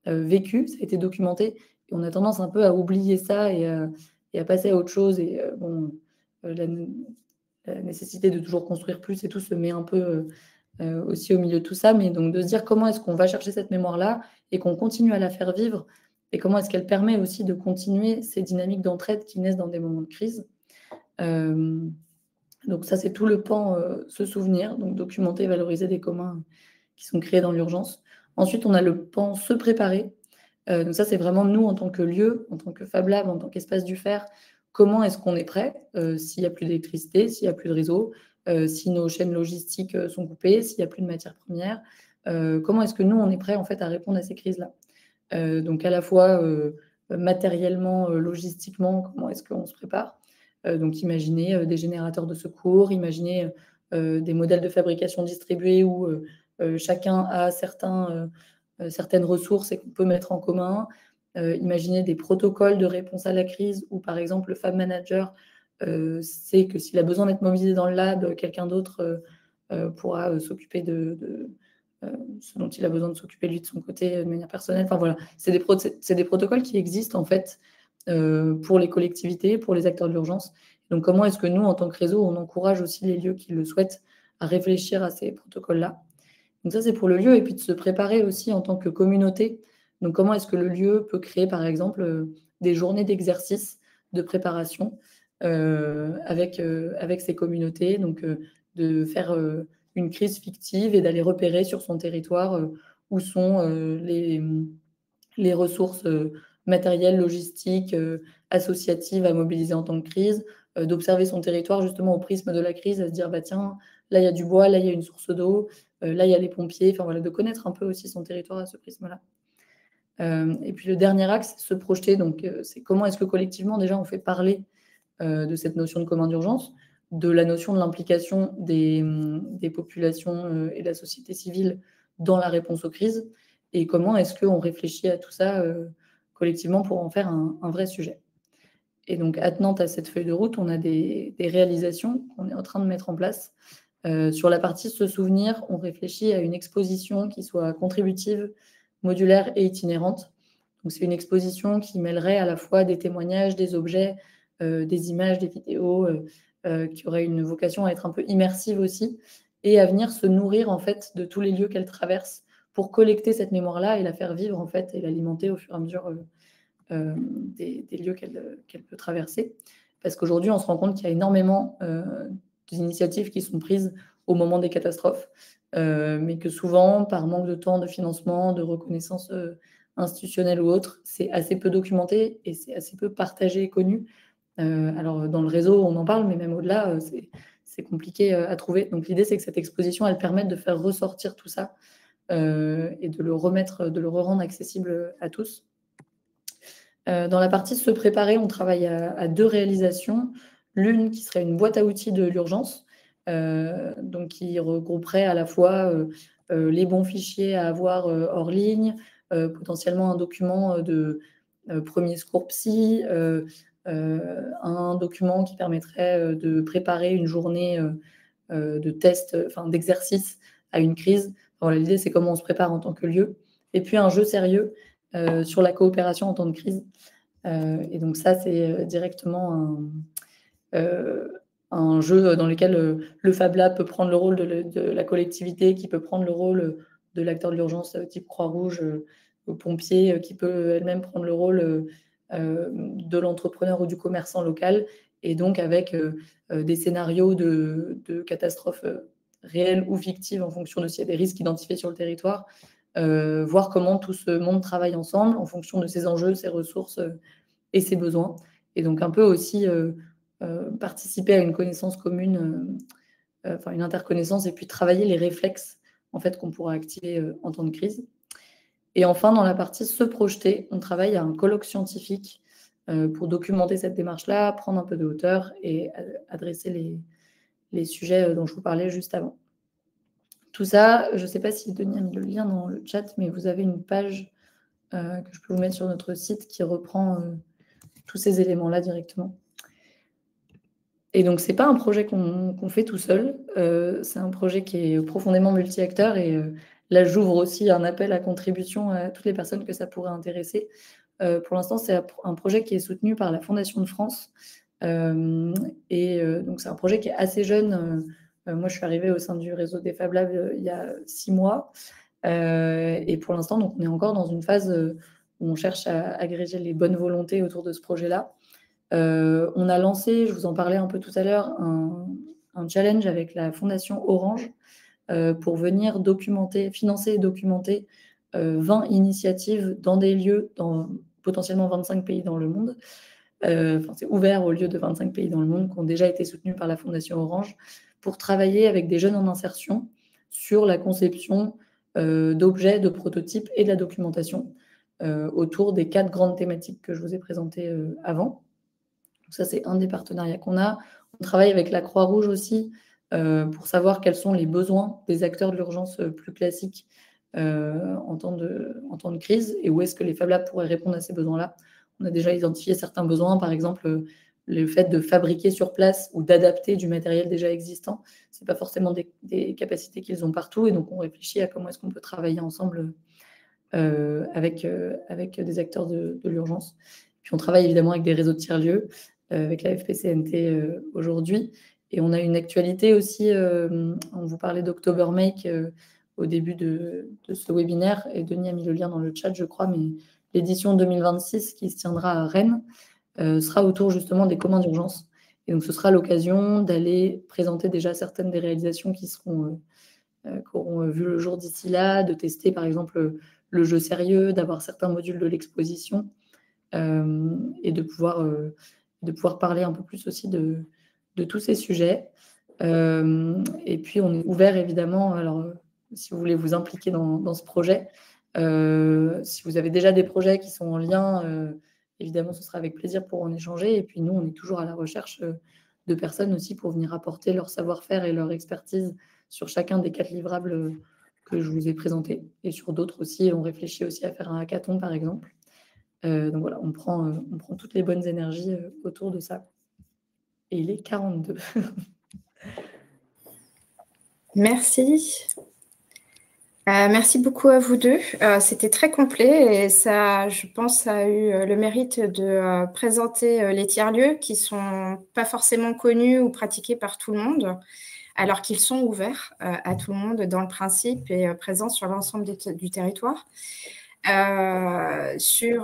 vécu, ça a été documenté. Et on a tendance un peu à oublier ça et à passer à autre chose. Et la nécessité de toujours construire plus et tout se met un peu aussi au milieu de tout ça. Mais donc, de se dire comment est-ce qu'on va chercher cette mémoire-là et qu'on continue à la faire vivre. Et comment est-ce qu'elle permet aussi de continuer ces dynamiques d'entraide qui naissent dans des moments de crise. Donc ça, c'est tout le pan se souvenir, donc documenter et valoriser des communs qui sont créés dans l'urgence. Ensuite, on a le pan se préparer. Donc ça, c'est vraiment nous en tant que lieu, en tant que Fab Lab, en tant qu'espace du faire, comment est-ce qu'on est prêt s'il n'y a plus d'électricité, s'il n'y a plus de réseau, si nos chaînes logistiques sont coupées, s'il n'y a plus de matières premières, comment est-ce que nous, on est prêt en fait à répondre à ces crises-là. Donc à la fois matériellement, logistiquement, comment est-ce qu'on se prépare. Donc imaginez des générateurs de secours, imaginez des modèles de fabrication distribués où chacun a certaines ressources et qu'on peut mettre en commun. Imaginez des protocoles de réponse à la crise où, par exemple, le Fab Manager sait que s'il a besoin d'être mobilisé dans le lab, quelqu'un d'autre pourra s'occuper de ce dont il a besoin de s'occuper lui de son côté de manière personnelle. Enfin voilà, c'est des protocoles qui existent en fait pour les collectivités, pour les acteurs de l'urgence. Donc comment est-ce que nous, en tant que réseau, on encourage aussi les lieux qui le souhaitent à réfléchir à ces protocoles-là. Donc ça, c'est pour le lieu, et puis de se préparer aussi en tant que communauté. Donc comment est-ce que le lieu peut créer, par exemple, des journées d'exercice de préparation avec ces communautés, donc de faire une crise fictive et d'aller repérer sur son territoire où sont les ressources matérielles, logistiques, associatives à mobiliser en temps de crise, d'observer son territoire justement au prisme de la crise, à se dire, bah tiens, là il y a du bois, là il y a une source d'eau, là il y a les pompiers, enfin voilà, de connaître un peu aussi son territoire à ce prisme-là. Et puis le dernier axe, c'est se projeter, donc c'est comment est-ce que collectivement déjà on fait parler de cette notion de commun d'urgence, de la notion de l'implication des populations et de la société civile dans la réponse aux crises, et comment est-ce qu'on réfléchit à tout ça collectivement pour en faire un vrai sujet. Et donc, attenant à cette feuille de route, on a des réalisations qu'on est en train de mettre en place. Sur la partie se souvenir, on réfléchit à une exposition qui soit contributive, modulaire et itinérante. Donc, c'est une exposition qui mêlerait à la fois des témoignages, des objets, des images, des vidéos, qui aurait une vocation à être un peu immersive aussi, et à venir se nourrir en fait de tous les lieux qu'elle traverse pour collecter cette mémoire-là et la faire vivre en fait et l'alimenter au fur et à mesure des lieux qu'elle peut traverser. Parce qu'aujourd'hui, on se rend compte qu'il y a énormément d'initiatives qui sont prises au moment des catastrophes, mais que souvent, par manque de temps, de financement, de reconnaissance institutionnelle ou autre, c'est assez peu documenté et c'est assez peu partagé et connu. Alors, dans le réseau, on en parle, mais même au-delà, c'est compliqué à trouver. Donc, l'idée, c'est que cette exposition, elle permette de faire ressortir tout ça et de le re-rendre accessible à tous. Dans la partie se préparer, on travaille à 2 réalisations. L'une qui serait une boîte à outils de l'urgence, donc qui regrouperait à la fois les bons fichiers à avoir hors ligne, potentiellement un document de premier secours psy, un document qui permettrait de préparer une journée de test, d'exercice à une crise. Voilà, l'idée, c'est comment on se prépare en tant que lieu. Et puis un jeu sérieux sur la coopération en temps de crise. Et donc ça, c'est directement un jeu dans lequel le Fab Lab peut prendre le rôle de la collectivité, qui peut prendre le rôle de l'acteur de l'urgence type Croix-Rouge, aux pompiers, qui peut elle-même prendre le rôle de l'entrepreneur ou du commerçant local, et donc avec des scénarios de catastrophes réelles ou fictives en fonction de s'il y a des risques identifiés sur le territoire, voir comment tout ce monde travaille ensemble en fonction de ses enjeux, ses ressources et ses besoins. Et donc un peu aussi participer à une connaissance commune, une interconnaissance, et puis travailler les réflexes en fait, qu'on pourra activer en temps de crise. Et enfin, dans la partie se projeter, on travaille à un colloque scientifique pour documenter cette démarche-là, prendre un peu de hauteur et adresser les sujets dont je vous parlais juste avant. Tout ça, je ne sais pas si Denis a mis le lien dans le chat, mais vous avez une page que je peux vous mettre sur notre site qui reprend tous ces éléments-là directement. Et donc, ce n'est pas un projet qu'on fait tout seul, c'est un projet qui est profondément multi-acteur, et là, j'ouvre aussi un appel à contribution à toutes les personnes que ça pourrait intéresser. Pour l'instant, c'est un projet qui est soutenu par la Fondation de France, et donc c'est un projet qui est assez jeune. Moi, je suis arrivée au sein du réseau des Fab Labs il y a 6 mois, et pour l'instant, donc, on est encore dans une phase où on cherche à agréger les bonnes volontés autour de ce projet-là. On a lancé, je vous en parlais un peu tout à l'heure, un challenge avec la Fondation Orange pour venir financer et documenter 20 initiatives dans des lieux, dans potentiellement 25 pays dans le monde. C'est ouvert aux lieux de 25 pays dans le monde qui ont déjà été soutenus par la Fondation Orange pour travailler avec des jeunes en insertion sur la conception d'objets, de prototypes et de la documentation autour des 4 grandes thématiques que je vous ai présentées avant. Donc ça, c'est un des partenariats qu'on a. On travaille avec la Croix-Rouge aussi pour savoir quels sont les besoins des acteurs de l'urgence plus classiques en temps de crise et où est-ce que les Fab Labs pourraient répondre à ces besoins-là. On a déjà identifié certains besoins, par exemple le fait de fabriquer sur place ou d'adapter du matériel déjà existant. Ce n'est pas forcément des capacités qu'ils ont partout, et donc on réfléchit à comment est-ce qu'on peut travailler ensemble avec des acteurs de l'urgence. Puis on travaille évidemment avec des réseaux de tiers-lieux, avec la FPCNT aujourd'hui. Et on a une actualité aussi, on vous parlait d'October Make au début de ce webinaire, et Denis a mis le lien dans le chat, je crois, mais l'édition 2026 qui se tiendra à Rennes sera autour justement des communs d'urgence. Et donc ce sera l'occasion d'aller présenter déjà certaines des réalisations qui auront vu le jour d'ici là, de tester par exemple le jeu sérieux, d'avoir certains modules de l'exposition et de pouvoir parler un peu plus aussi de tous ces sujets. Et puis on est ouvert évidemment, alors si vous voulez vous impliquer dans ce projet, si vous avez déjà des projets qui sont en lien, évidemment ce sera avec plaisir pour en échanger. Et puis nous, on est toujours à la recherche de personnes aussi pour venir apporter leur savoir-faire et leur expertise sur chacun des 4 livrables que je vous ai présentés. Et sur d'autres aussi, on réfléchit aussi à faire un hackathon par exemple. Donc voilà, on prend toutes les bonnes énergies autour de ça. Et il est 42. Merci. Merci beaucoup à vous deux. C'était très complet et ça, je pense, a eu le mérite de présenter les tiers-lieux qui ne sont pas forcément connus ou pratiqués par tout le monde, alors qu'ils sont ouverts à tout le monde dans le principe et présents sur l'ensemble du territoire. Sur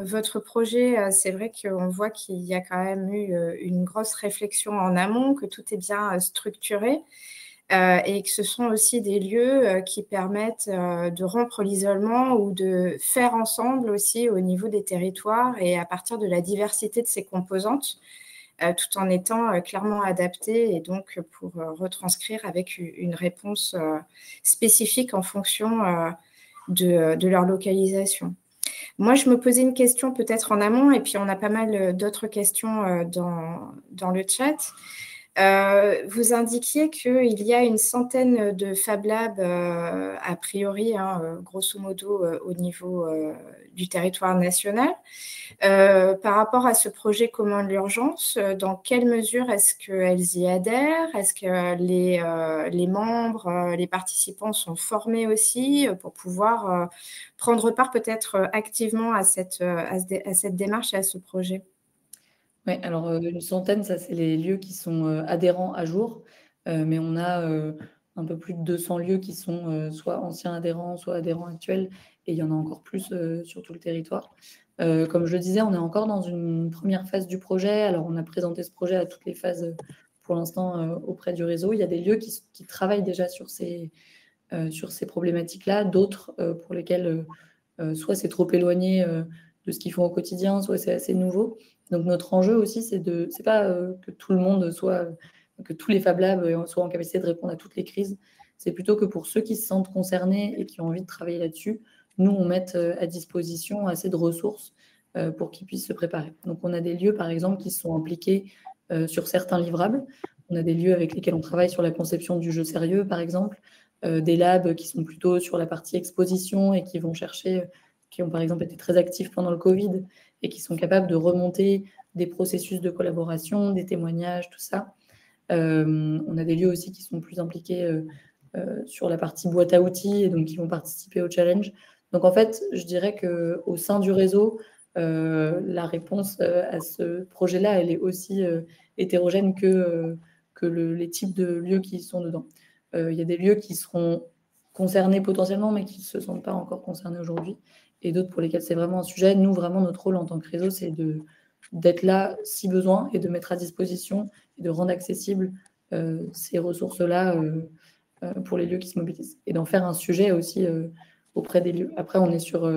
votre projet, c'est vrai qu'on voit qu'il y a quand même eu une grosse réflexion en amont, que tout est bien structuré. Et que ce sont aussi des lieux qui permettent de rompre l'isolement ou de faire ensemble aussi au niveau des territoires et à partir de la diversité de ces composantes, tout en étant clairement adaptés et donc pour retranscrire avec une réponse spécifique en fonction de leur localisation. Moi, je me posais une question peut-être en amont et puis on a pas mal d'autres questions dans le chat. Vous indiquiez qu'il y a une centaine de Fab Labs, a priori, grosso modo, au niveau du territoire national. Par rapport à ce projet commun de l'urgence, dans quelle mesure est-ce qu'elles y adhèrent? Est-ce que les membres, les participants sont formés aussi pour pouvoir prendre part peut-être activement à cette démarche et à ce projet? Oui, alors une centaine, ça c'est les lieux qui sont adhérents à jour, mais on a un peu plus de 200 lieux qui sont soit anciens adhérents, soit adhérents actuels, et il y en a encore plus sur tout le territoire. Comme je le disais, on est encore dans une première phase du projet. Alors on a présenté ce projet à toutes les phases pour l'instant auprès du réseau. Il y a des lieux qui travaillent déjà sur ces problématiques-là, d'autres pour lesquels soit c'est trop éloigné de ce qu'ils font au quotidien, soit c'est assez nouveau. Donc notre enjeu aussi, c'est pas que tout le monde que tous les Fab Labs soient en capacité de répondre à toutes les crises. C'est plutôt que pour ceux qui se sentent concernés et qui ont envie de travailler là-dessus, nous, on mette à disposition assez de ressources pour qu'ils puissent se préparer. Donc on a des lieux, par exemple, qui sont impliqués sur certains livrables. On a des lieux avec lesquels on travaille sur la conception du jeu sérieux, par exemple. Des labs qui sont plutôt sur la partie exposition et qui vont chercher, qui ont par exemple été très actifs pendant le Covid et qui sont capables de remonter des processus de collaboration, des témoignages, tout ça. On a des lieux aussi qui sont plus impliqués sur la partie boîte à outils et donc qui vont participer au challenge. Donc en fait, je dirais qu'au sein du réseau, la réponse à ce projet-là, elle est aussi hétérogène que les types de lieux qui sont dedans. Il y a des lieux qui seront concernés potentiellement, mais qui ne se sentent pas encore concernés aujourd'hui, et d'autres pour lesquels c'est vraiment un sujet. Nous, vraiment, notre rôle en tant que réseau, c'est d'être là si besoin et de mettre à disposition et de rendre accessibles ces ressources-là pour les lieux qui se mobilisent. Et d'en faire un sujet aussi auprès des lieux. Après, on est sur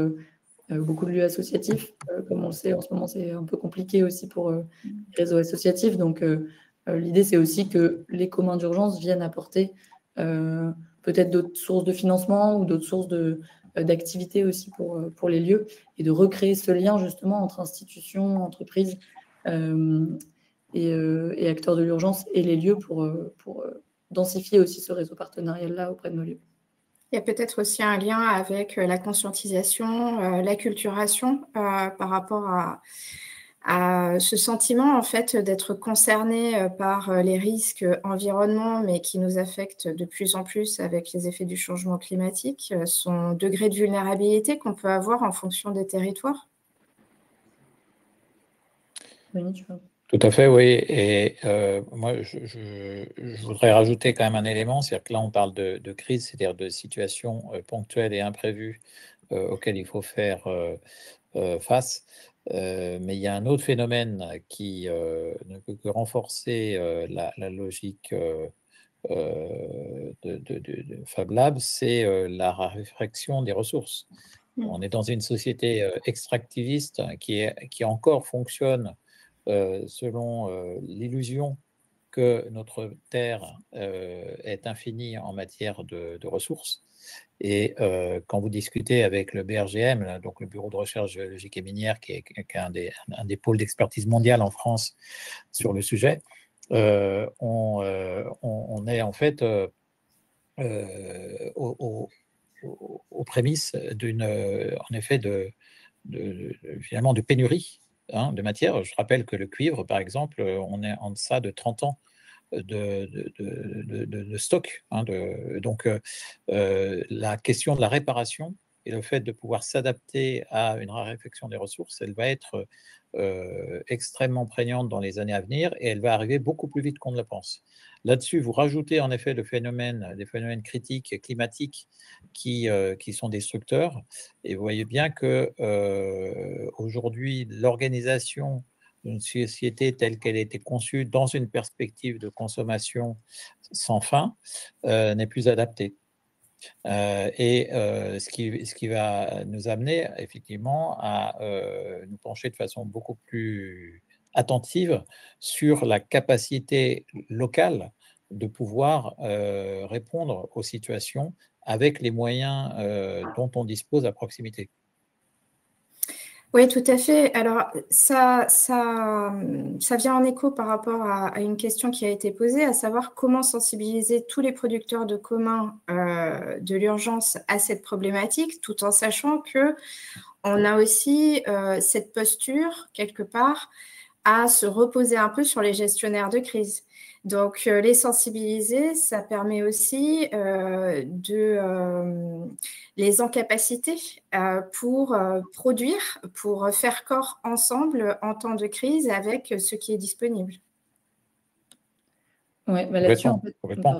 beaucoup de lieux associatifs. Comme on le sait, en ce moment, c'est un peu compliqué aussi pour les réseaux associatifs. Donc, l'idée, c'est aussi que les communs d'urgence viennent apporter peut-être d'autres sources de financement ou d'autres sources d'activité aussi pour les lieux et de recréer ce lien justement entre institutions, entreprises et acteurs de l'urgence et les lieux pour densifier aussi ce réseau partenarial-là auprès de nos lieux. Il y a peut-être aussi un lien avec la conscientisation, l'acculturation par rapport à ce sentiment en fait d'être concerné par les risques environnement, mais qui nous affectent de plus en plus avec les effets du changement climatique, son degré de vulnérabilité qu'on peut avoir en fonction des territoires. Denis, tu veux... Tout à fait, oui. Et moi, je voudrais rajouter quand même un élément, c'est-à-dire que là, on parle de crise, c'est-à-dire de situations ponctuelles et imprévues auxquelles il faut faire face. Mais il y a un autre phénomène qui ne peut que renforcer la logique de Fab Lab, c'est la raréfaction des ressources. On est dans une société extractiviste qui encore fonctionne selon l'illusion que notre Terre est infinie en matière de ressources. Et quand vous discutez avec le BRGM, donc le Bureau de recherche géologique et minière, qui est un des pôles d'expertise mondiale en France sur le sujet, on est en fait aux prémices en effet finalement de pénurie de matière. Je rappelle que le cuivre, par exemple, on est en deçà de 30 ans de stock. Donc, la question de la réparation et le fait de pouvoir s'adapter à une raréfaction des ressources, elle va être extrêmement prégnante dans les années à venir et elle va arriver beaucoup plus vite qu'on ne le pense. Là-dessus, vous rajoutez en effet des phénomènes critiques climatiques qui sont destructeurs. Et vous voyez bien que aujourd'hui, l'organisation d'une société telle qu'elle a été conçue dans une perspective de consommation sans fin n'est plus adaptée. Ce qui va nous amener effectivement à nous pencher de façon beaucoup plus attentive sur la capacité locale de pouvoir répondre aux situations avec les moyens dont on dispose à proximité. Oui, tout à fait. Alors, ça vient en écho par rapport à une question qui a été posée, à savoir comment sensibiliser tous les producteurs de communs de l'urgence à cette problématique, tout en sachant qu'on a aussi cette posture, quelque part, à se reposer un peu sur les gestionnaires de crise. Donc, les sensibiliser, ça permet aussi de les incapaciter pour produire, pour faire corps ensemble en temps de crise avec ce qui est disponible. Oui, bah là-dessus, en fait, complètement.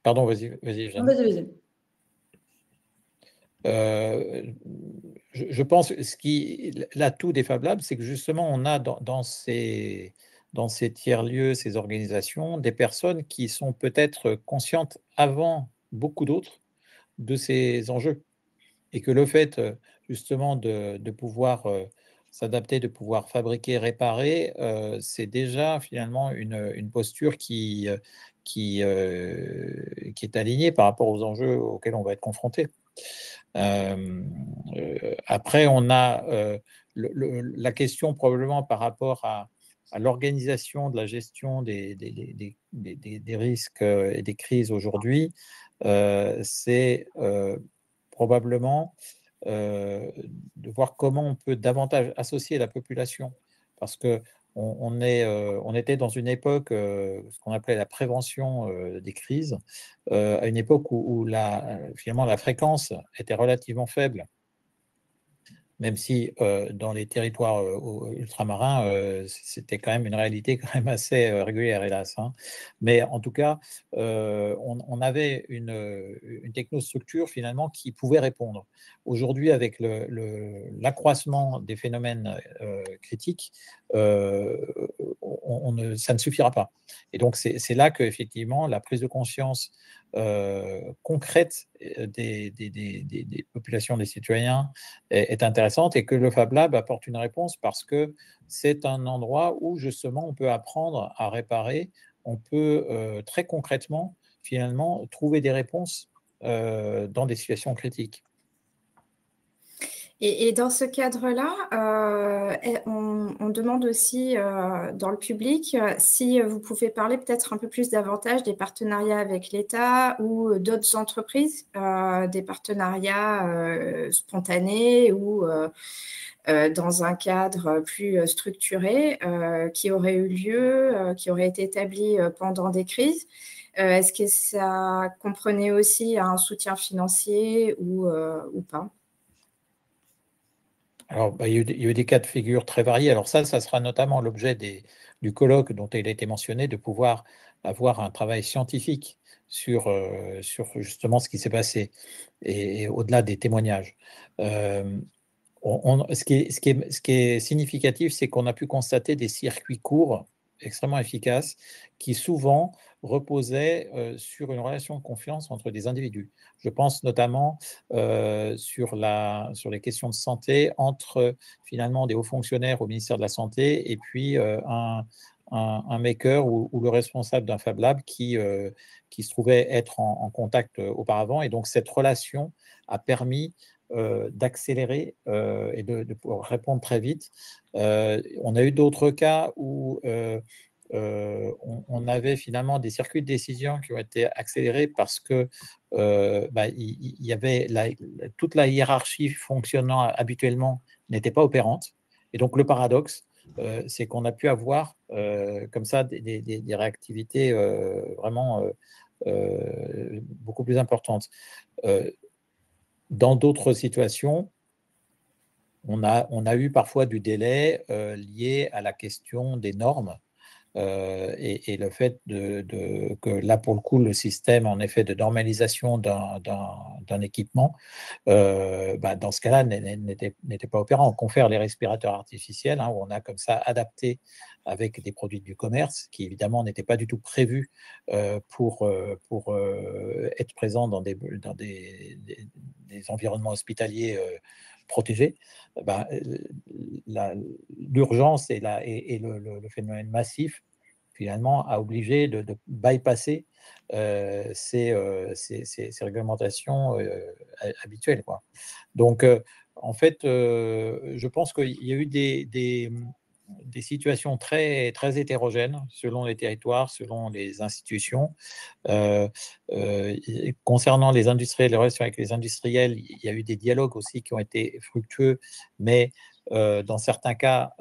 Pardon, vas-y. Vas-y. Je pense que l'atout des Fab Labs, c'est que justement, on a dans ces tiers-lieux, ces organisations, des personnes qui sont peut-être conscientes avant beaucoup d'autres de ces enjeux. Et que le fait, justement, de pouvoir s'adapter, de pouvoir fabriquer, réparer, c'est déjà finalement une posture qui est alignée par rapport aux enjeux auxquels on va être confronté. Après, on a la question probablement par rapport à l'organisation de la gestion des risques et des crises aujourd'hui, c'est probablement de voir comment on peut davantage associer la population, parce que on était dans une époque, ce qu'on appelait la prévention des crises, à une époque où finalement la fréquence était relativement faible, même si dans les territoires ultramarins, c'était quand même une réalité quand même assez régulière, hélas. Mais en tout cas, on avait une technostructure finalement qui pouvait répondre. Aujourd'hui, avec l'accroissement des phénomènes critiques, ça ne suffira pas. Et donc, c'est là qu'effectivement, la prise de conscience concrète des populations, des citoyens est intéressante, et que le Fab Lab apporte une réponse, parce que c'est un endroit où justement on peut apprendre à réparer, on peut très concrètement finalement trouver des réponses dans des situations critiques. Et dans ce cadre-là, on demande aussi dans le public si vous pouvez parler peut-être un peu plus davantage des partenariats avec l'État ou d'autres entreprises, des partenariats spontanés ou dans un cadre plus structuré qui auraient eu lieu, qui auraient été établis pendant des crises. Est-ce que ça comprenait aussi un soutien financier ou pas? Alors, il y a eu des cas de figure très variés. Alors ça sera notamment l'objet du colloque dont il a été mentionné, de pouvoir avoir un travail scientifique sur justement ce qui s'est passé, et au-delà des témoignages. Ce qui est significatif, c'est qu'on a pu constater des circuits courts extrêmement efficaces qui souvent reposaient sur une relation de confiance entre des individus. Je pense notamment sur les questions de santé entre finalement des hauts fonctionnaires au ministère de la Santé et puis un maker ou le responsable d'un Fab Lab qui se trouvait être en contact auparavant. Et donc cette relation a permis d'accélérer et de pouvoir répondre très vite. On a eu d'autres cas où on avait finalement des circuits de décision qui ont été accélérés parce que il y avait toute la hiérarchie fonctionnant habituellement n'était pas opérante. Et donc le paradoxe, c'est qu'on a pu avoir comme ça des réactivités vraiment beaucoup plus importantes. Dans d'autres situations, on a eu parfois du délai lié à la question des normes et le fait que là, pour le coup, le système, en effet, de normalisation d'un équipement, dans ce cas-là, n'était pas opérant. On confère les respirateurs artificiels, où on a comme ça adapté avec des produits du commerce qui, évidemment, n'étaient pas du tout prévus pour être présents dans des environnements hospitaliers protégés. L'urgence et le phénomène massif, finalement, a obligé de bypasser ces réglementations habituelles, quoi. Donc, en fait, je pense qu'il y a eu des situations très, très hétérogènes selon les territoires, selon les institutions. Concernant les industriels, les relations avec les industriels, il y a eu des dialogues aussi qui ont été fructueux, mais dans certains cas,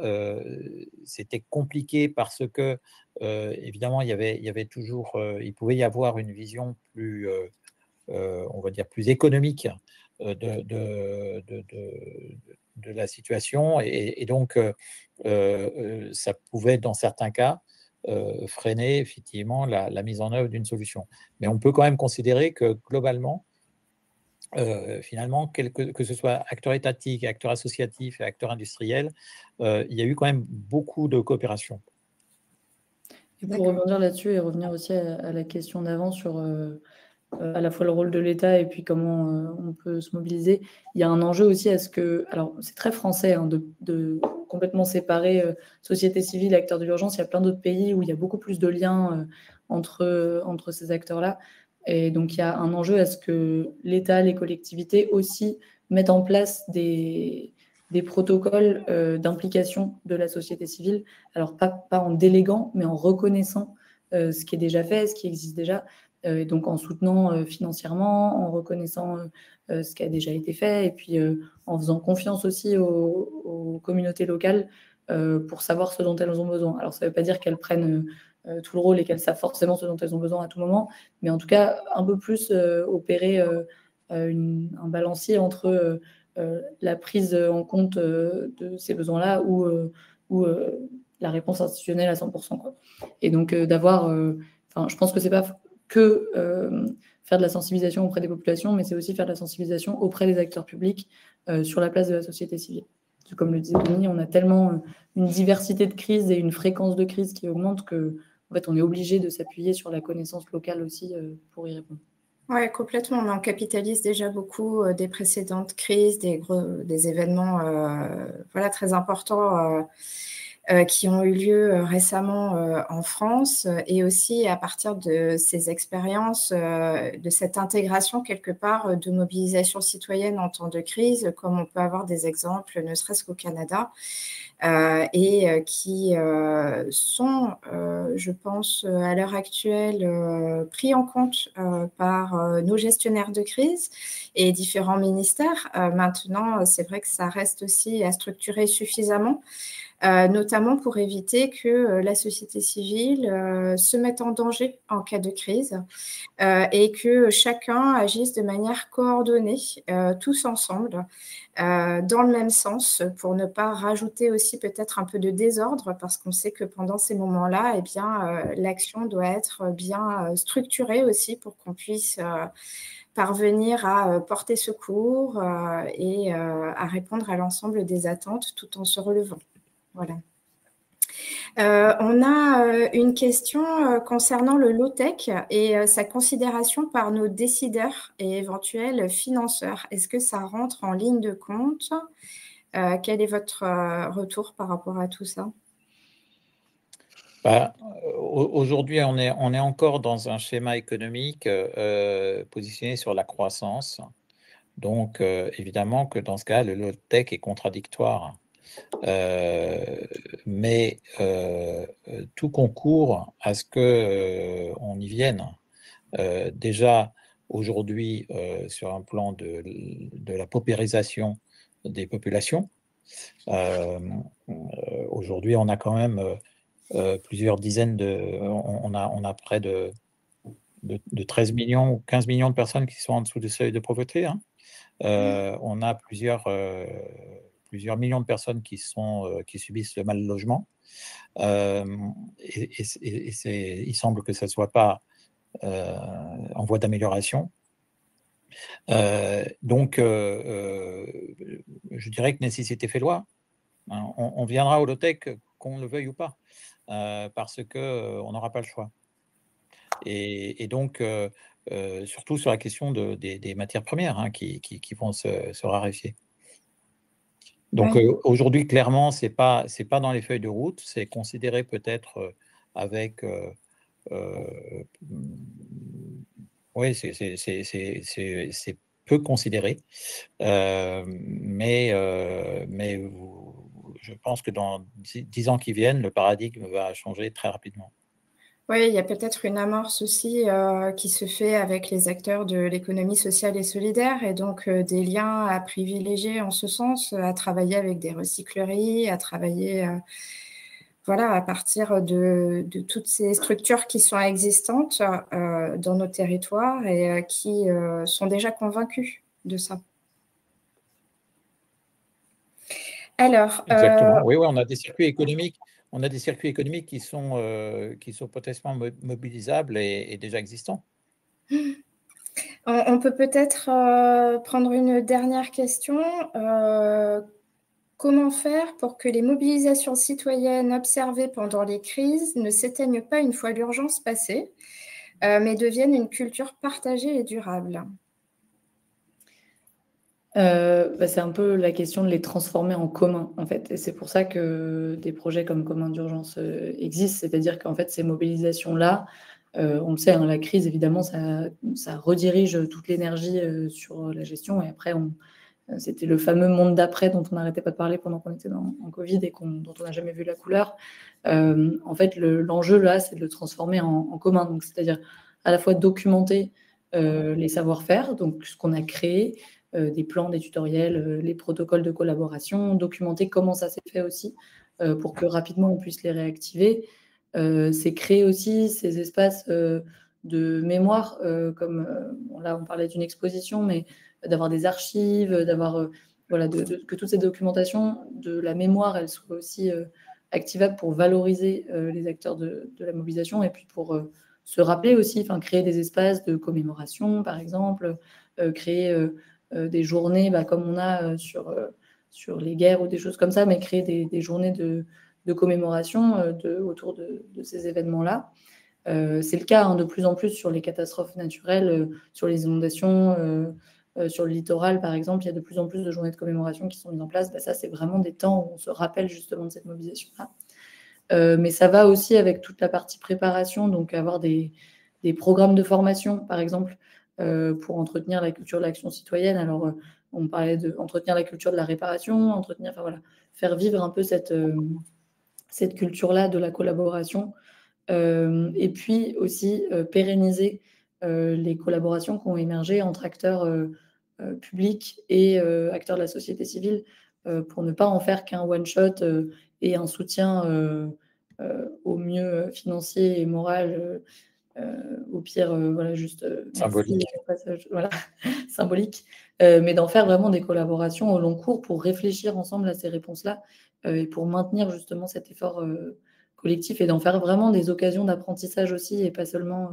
c'était compliqué parce que, évidemment, il y avait toujours, il pouvait y avoir une vision plus, on va dire, plus économique de la situation, et donc ça pouvait, dans certains cas, freiner effectivement la mise en œuvre d'une solution. Mais on peut quand même considérer que globalement, finalement, que ce soit acteurs étatiques, acteurs associatifs et acteurs industriels, il y a eu quand même beaucoup de coopération. Et pour rebondir là-dessus et revenir aussi à la question d'avant sur à la fois le rôle de l'État et puis comment on peut se mobiliser, il y a un enjeu aussi à ce que, alors c'est très français de complètement séparer société civile, acteurs de l'urgence. Il y a plein d'autres pays où il y a beaucoup plus de liens entre ces acteurs-là. Et donc il y a un enjeu à ce que l'État, les collectivités aussi mettent en place des protocoles d'implication de la société civile. Alors pas en déléguant, mais en reconnaissant ce qui est déjà fait, ce qui existe déjà. Et donc en soutenant financièrement, en reconnaissant ce qui a déjà été fait, et puis en faisant confiance aussi aux communautés locales pour savoir ce dont elles ont besoin. Alors ça ne veut pas dire qu'elles prennent tout le rôle et qu'elles savent forcément ce dont elles ont besoin à tout moment, mais en tout cas un peu plus opérer un balancier entre la prise en compte de ces besoins-là ou la réponse institutionnelle à 100%, quoi. Et donc d'avoir... je pense que c'est pas que faire de la sensibilisation auprès des populations, mais c'est aussi faire de la sensibilisation auprès des acteurs publics sur la place de la société civile. comme le disait Denis, on a tellement une diversité de crises et une fréquence de crise qui augmente que, en fait, on est obligé de s'appuyer sur la connaissance locale aussi pour y répondre. Oui, complètement. On capitalise déjà beaucoup des précédentes crises, des événements voilà, très importants qui ont eu lieu récemment en France, et aussi à partir de ces expériences, de cette intégration quelque part de mobilisation citoyenne en temps de crise, comme on peut avoir des exemples, ne serait-ce qu'au Canada, et qui sont, je pense, à l'heure actuelle, pris en compte par nos gestionnaires de crise et différents ministères. Maintenant, c'est vrai que ça reste aussi à structurer suffisamment, notamment pour éviter que la société civile se mette en danger en cas de crise, et que chacun agisse de manière coordonnée, tous ensemble, dans le même sens, pour ne pas rajouter aussi peut-être un peu de désordre, parce qu'on sait que pendant ces moments-là, eh bien, l'action doit être bien structurée aussi pour qu'on puisse parvenir à porter secours et à répondre à l'ensemble des attentes tout en se relevant. Voilà. On a une question concernant le low-tech et sa considération par nos décideurs et éventuels financeurs. Est-ce que ça rentre en ligne de compte? Quel est votre retour par rapport à tout ça? Aujourd'hui, on est encore dans un schéma économique positionné sur la croissance. Donc, évidemment que dans ce cas, le low-tech est contradictoire. Mais tout concourt à ce qu'on y vienne. Déjà, aujourd'hui, sur un plan de la paupérisation des populations, aujourd'hui, on a quand même plusieurs dizaines on a près de 13 millions ou 15 millions de personnes qui sont en dessous du seuil de pauvreté, hein. On a plusieurs millions de personnes qui subissent le mal logement. Il semble que ça ne soit pas en voie d'amélioration. Donc, je dirais que nécessité fait loi. Hein, on viendra au low-tech qu'on le veuille ou pas, parce qu'on n'aura pas le choix. Et donc, surtout sur la question des matières premières, hein, qui vont se raréfier. Donc, Oui. aujourd'hui, clairement, c'est pas dans les feuilles de route, c'est considéré peut-être avec... oui, c'est peu considéré, mais je pense que dans 10 ans qui viennent, le paradigme va changer très rapidement. Oui, il y a peut-être une amorce aussi qui se fait avec les acteurs de l'économie sociale et solidaire, et donc des liens à privilégier en ce sens, à travailler avec des recycleries, à travailler voilà, à partir de toutes ces structures qui sont existantes dans nos territoires et qui sont déjà convaincus de ça. Alors, exactement. Oui, on a des circuits économiques. On a des circuits économiques qui sont potentiellement mobilisables et déjà existants. On peut peut-être prendre une dernière question. Comment faire pour que les mobilisations citoyennes observées pendant les crises ne s'éteignent pas une fois l'urgence passée, mais deviennent une culture partagée et durable? C'est un peu la question de les transformer en commun, en fait. Et c'est pour ça que des projets comme Commun d'urgence existent. C'est-à-dire qu'en fait, ces mobilisations-là, on le sait, hein, la crise, évidemment, ça redirige toute l'énergie sur la gestion. Et après, c'était le fameux monde d'après dont on n'arrêtait pas de parler pendant qu'on était en Covid et dont on n'a jamais vu la couleur. En fait, l'enjeu, là, c'est de le transformer en commun. Donc, c'est-à-dire à la fois documenter les savoir-faire, donc ce qu'on a créé, des plans, des tutoriels, les protocoles de collaboration, documenter comment ça s'est fait aussi, pour que rapidement on puisse les réactiver. C'est créer aussi ces espaces de mémoire, comme là on parlait d'une exposition, mais d'avoir des archives, d'avoir voilà, que toutes ces documentations de la mémoire, elles soient aussi activables pour valoriser les acteurs de la mobilisation et puis pour se rappeler aussi, créer des espaces de commémoration, par exemple, créer des journées comme on a sur sur les guerres ou des choses comme ça, mais créer des journées de commémoration autour de ces événements-là. C'est le cas de plus en plus sur les catastrophes naturelles, sur les inondations, sur le littoral, par exemple. Il y a de plus en plus de journées de commémoration qui sont mises en place. Ça, c'est vraiment des temps où on se rappelle justement de cette mobilisation-là. Mais ça va aussi avec toute la partie préparation, donc avoir des programmes de formation, par exemple, pour entretenir la culture de l'action citoyenne. Alors, on parlait d'entretenir la culture de la réparation, faire vivre un peu cette culture-là de la collaboration. Et puis aussi pérenniser les collaborations qui ont émergé entre acteurs publics et acteurs de la société civile pour ne pas en faire qu'un one-shot et un soutien au mieux financier et moral, au pire, juste symbolique. Symbolique, mais d'en faire vraiment des collaborations au long cours pour réfléchir ensemble à ces réponses-là et pour maintenir justement cet effort collectif et d'en faire vraiment des occasions d'apprentissage aussi et pas seulement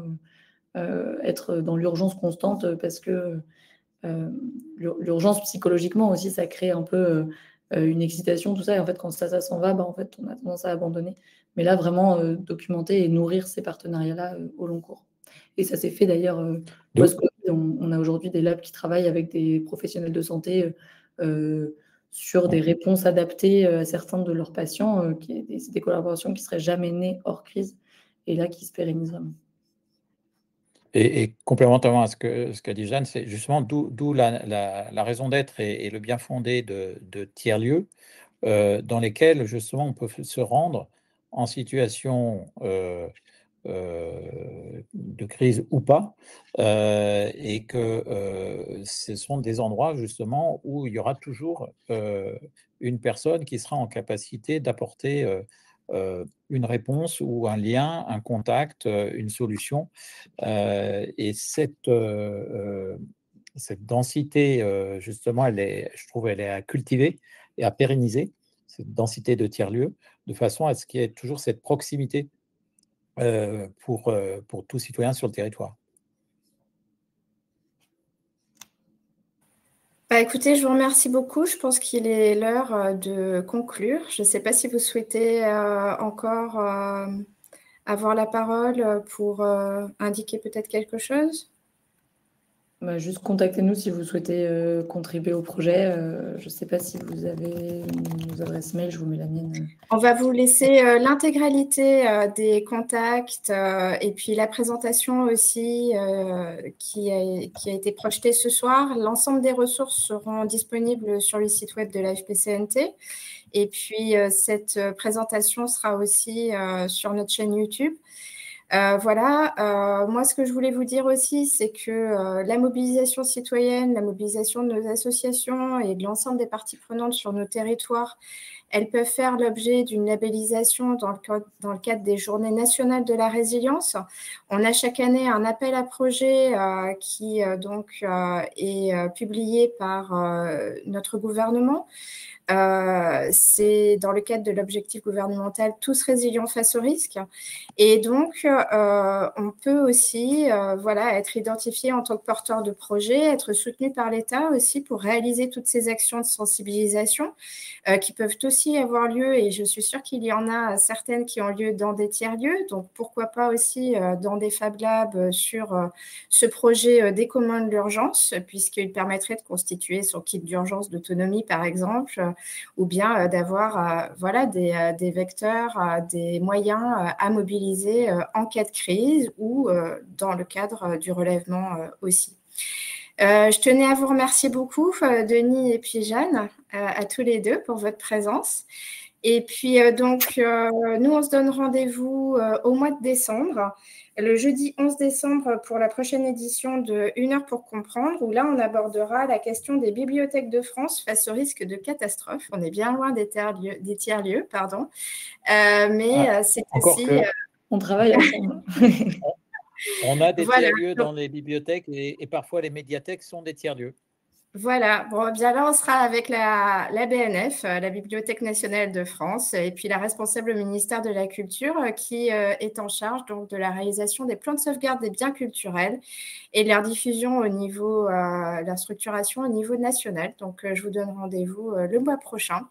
être dans l'urgence constante parce que l'urgence psychologiquement aussi, ça crée un peu une excitation, tout ça. Et en fait, quand ça s'en va, en fait, on a tendance à abandonner. Mais là, vraiment documenter et nourrir ces partenariats-là au long cours. Et ça s'est fait d'ailleurs. On a aujourd'hui des labs qui travaillent avec des professionnels de santé sur des réponses adaptées à certains de leurs patients, des collaborations qui ne seraient jamais nées hors crise et là qui se pérennisent vraiment. Et complémentairement à ce qu'a dit Jeanne, c'est justement d'où la raison d'être et le bien fondé de tiers-lieux dans lesquels justement on peut se rendre en situation de crise ou pas, et que ce sont des endroits justement où il y aura toujours une personne qui sera en capacité d'apporter une réponse ou un lien, un contact, une solution. Et cette densité, justement, je trouve, elle est à cultiver et à pérenniser, cette densité de tiers-lieux, de façon à ce qu'il y ait toujours cette proximité pour tout citoyen sur le territoire. Écoutez, je vous remercie beaucoup. Je pense qu'il est l'heure de conclure. Je ne sais pas si vous souhaitez encore avoir la parole pour indiquer peut-être quelque chose. Juste contactez-nous si vous souhaitez contribuer au projet. Je ne sais pas si vous avez nos adresses mail, je vous mets la mienne. On va vous laisser l'intégralité des contacts et puis la présentation aussi qui a été projetée ce soir. L'ensemble des ressources seront disponibles sur le site web de la FPCNT. Et puis, cette présentation sera aussi sur notre chaîne YouTube. Moi, ce que je voulais vous dire aussi, c'est que la mobilisation citoyenne, la mobilisation de nos associations et de l'ensemble des parties prenantes sur nos territoires, elles peuvent faire l'objet d'une labellisation dans le cadre des Journées nationales de la résilience. On a chaque année un appel à projet qui est publié par notre gouvernement. C'est dans le cadre de l'objectif gouvernemental Tous résilients face au risque. Et donc, on peut aussi être identifié en tant que porteur de projet, être soutenu par l'État aussi pour réaliser toutes ces actions de sensibilisation qui peuvent aussi avoir lieu, et je suis sûre qu'il y en a certaines qui ont lieu dans des tiers-lieux, donc pourquoi pas aussi dans des Fab Labs sur ce projet des communs de l'urgence, puisqu'il permettrait de constituer son kit d'urgence d'autonomie, par exemple, ou bien d'avoir des vecteurs, des moyens à mobiliser en cas de crise ou dans le cadre du relèvement aussi. Je tenais à vous remercier beaucoup, Denis et puis Jeanne, à tous les deux pour votre présence. Et puis, nous, on se donne rendez-vous au mois de décembre, le jeudi 11 décembre pour la prochaine édition de 1 heure pour comprendre, où là, on abordera la question des bibliothèques de France face au risque de catastrophe. On est bien loin des tiers-lieux, pardon. C'est aussi… on travaille ensemble. On a des tiers-lieux dans les bibliothèques et parfois les médiathèques sont des tiers-lieux. Voilà, bon, bien là, on sera avec la BNF, la Bibliothèque nationale de France, et puis la responsable au ministère de la Culture, qui est en charge donc, de la réalisation des plans de sauvegarde des biens culturels et de leur diffusion au niveau, leur structuration au niveau national. Donc, je vous donne rendez-vous le mois prochain.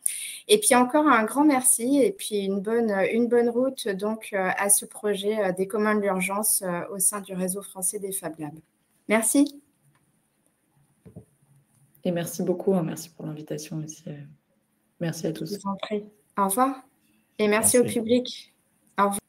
Et puis encore un grand merci, et puis une bonne route donc à ce projet des communs de l'urgence au sein du réseau français des Fab Labs. Merci. Et merci beaucoup, hein, merci pour l'invitation aussi. Merci à tous. Je vous en prie. Au revoir. Et merci au public. Au revoir.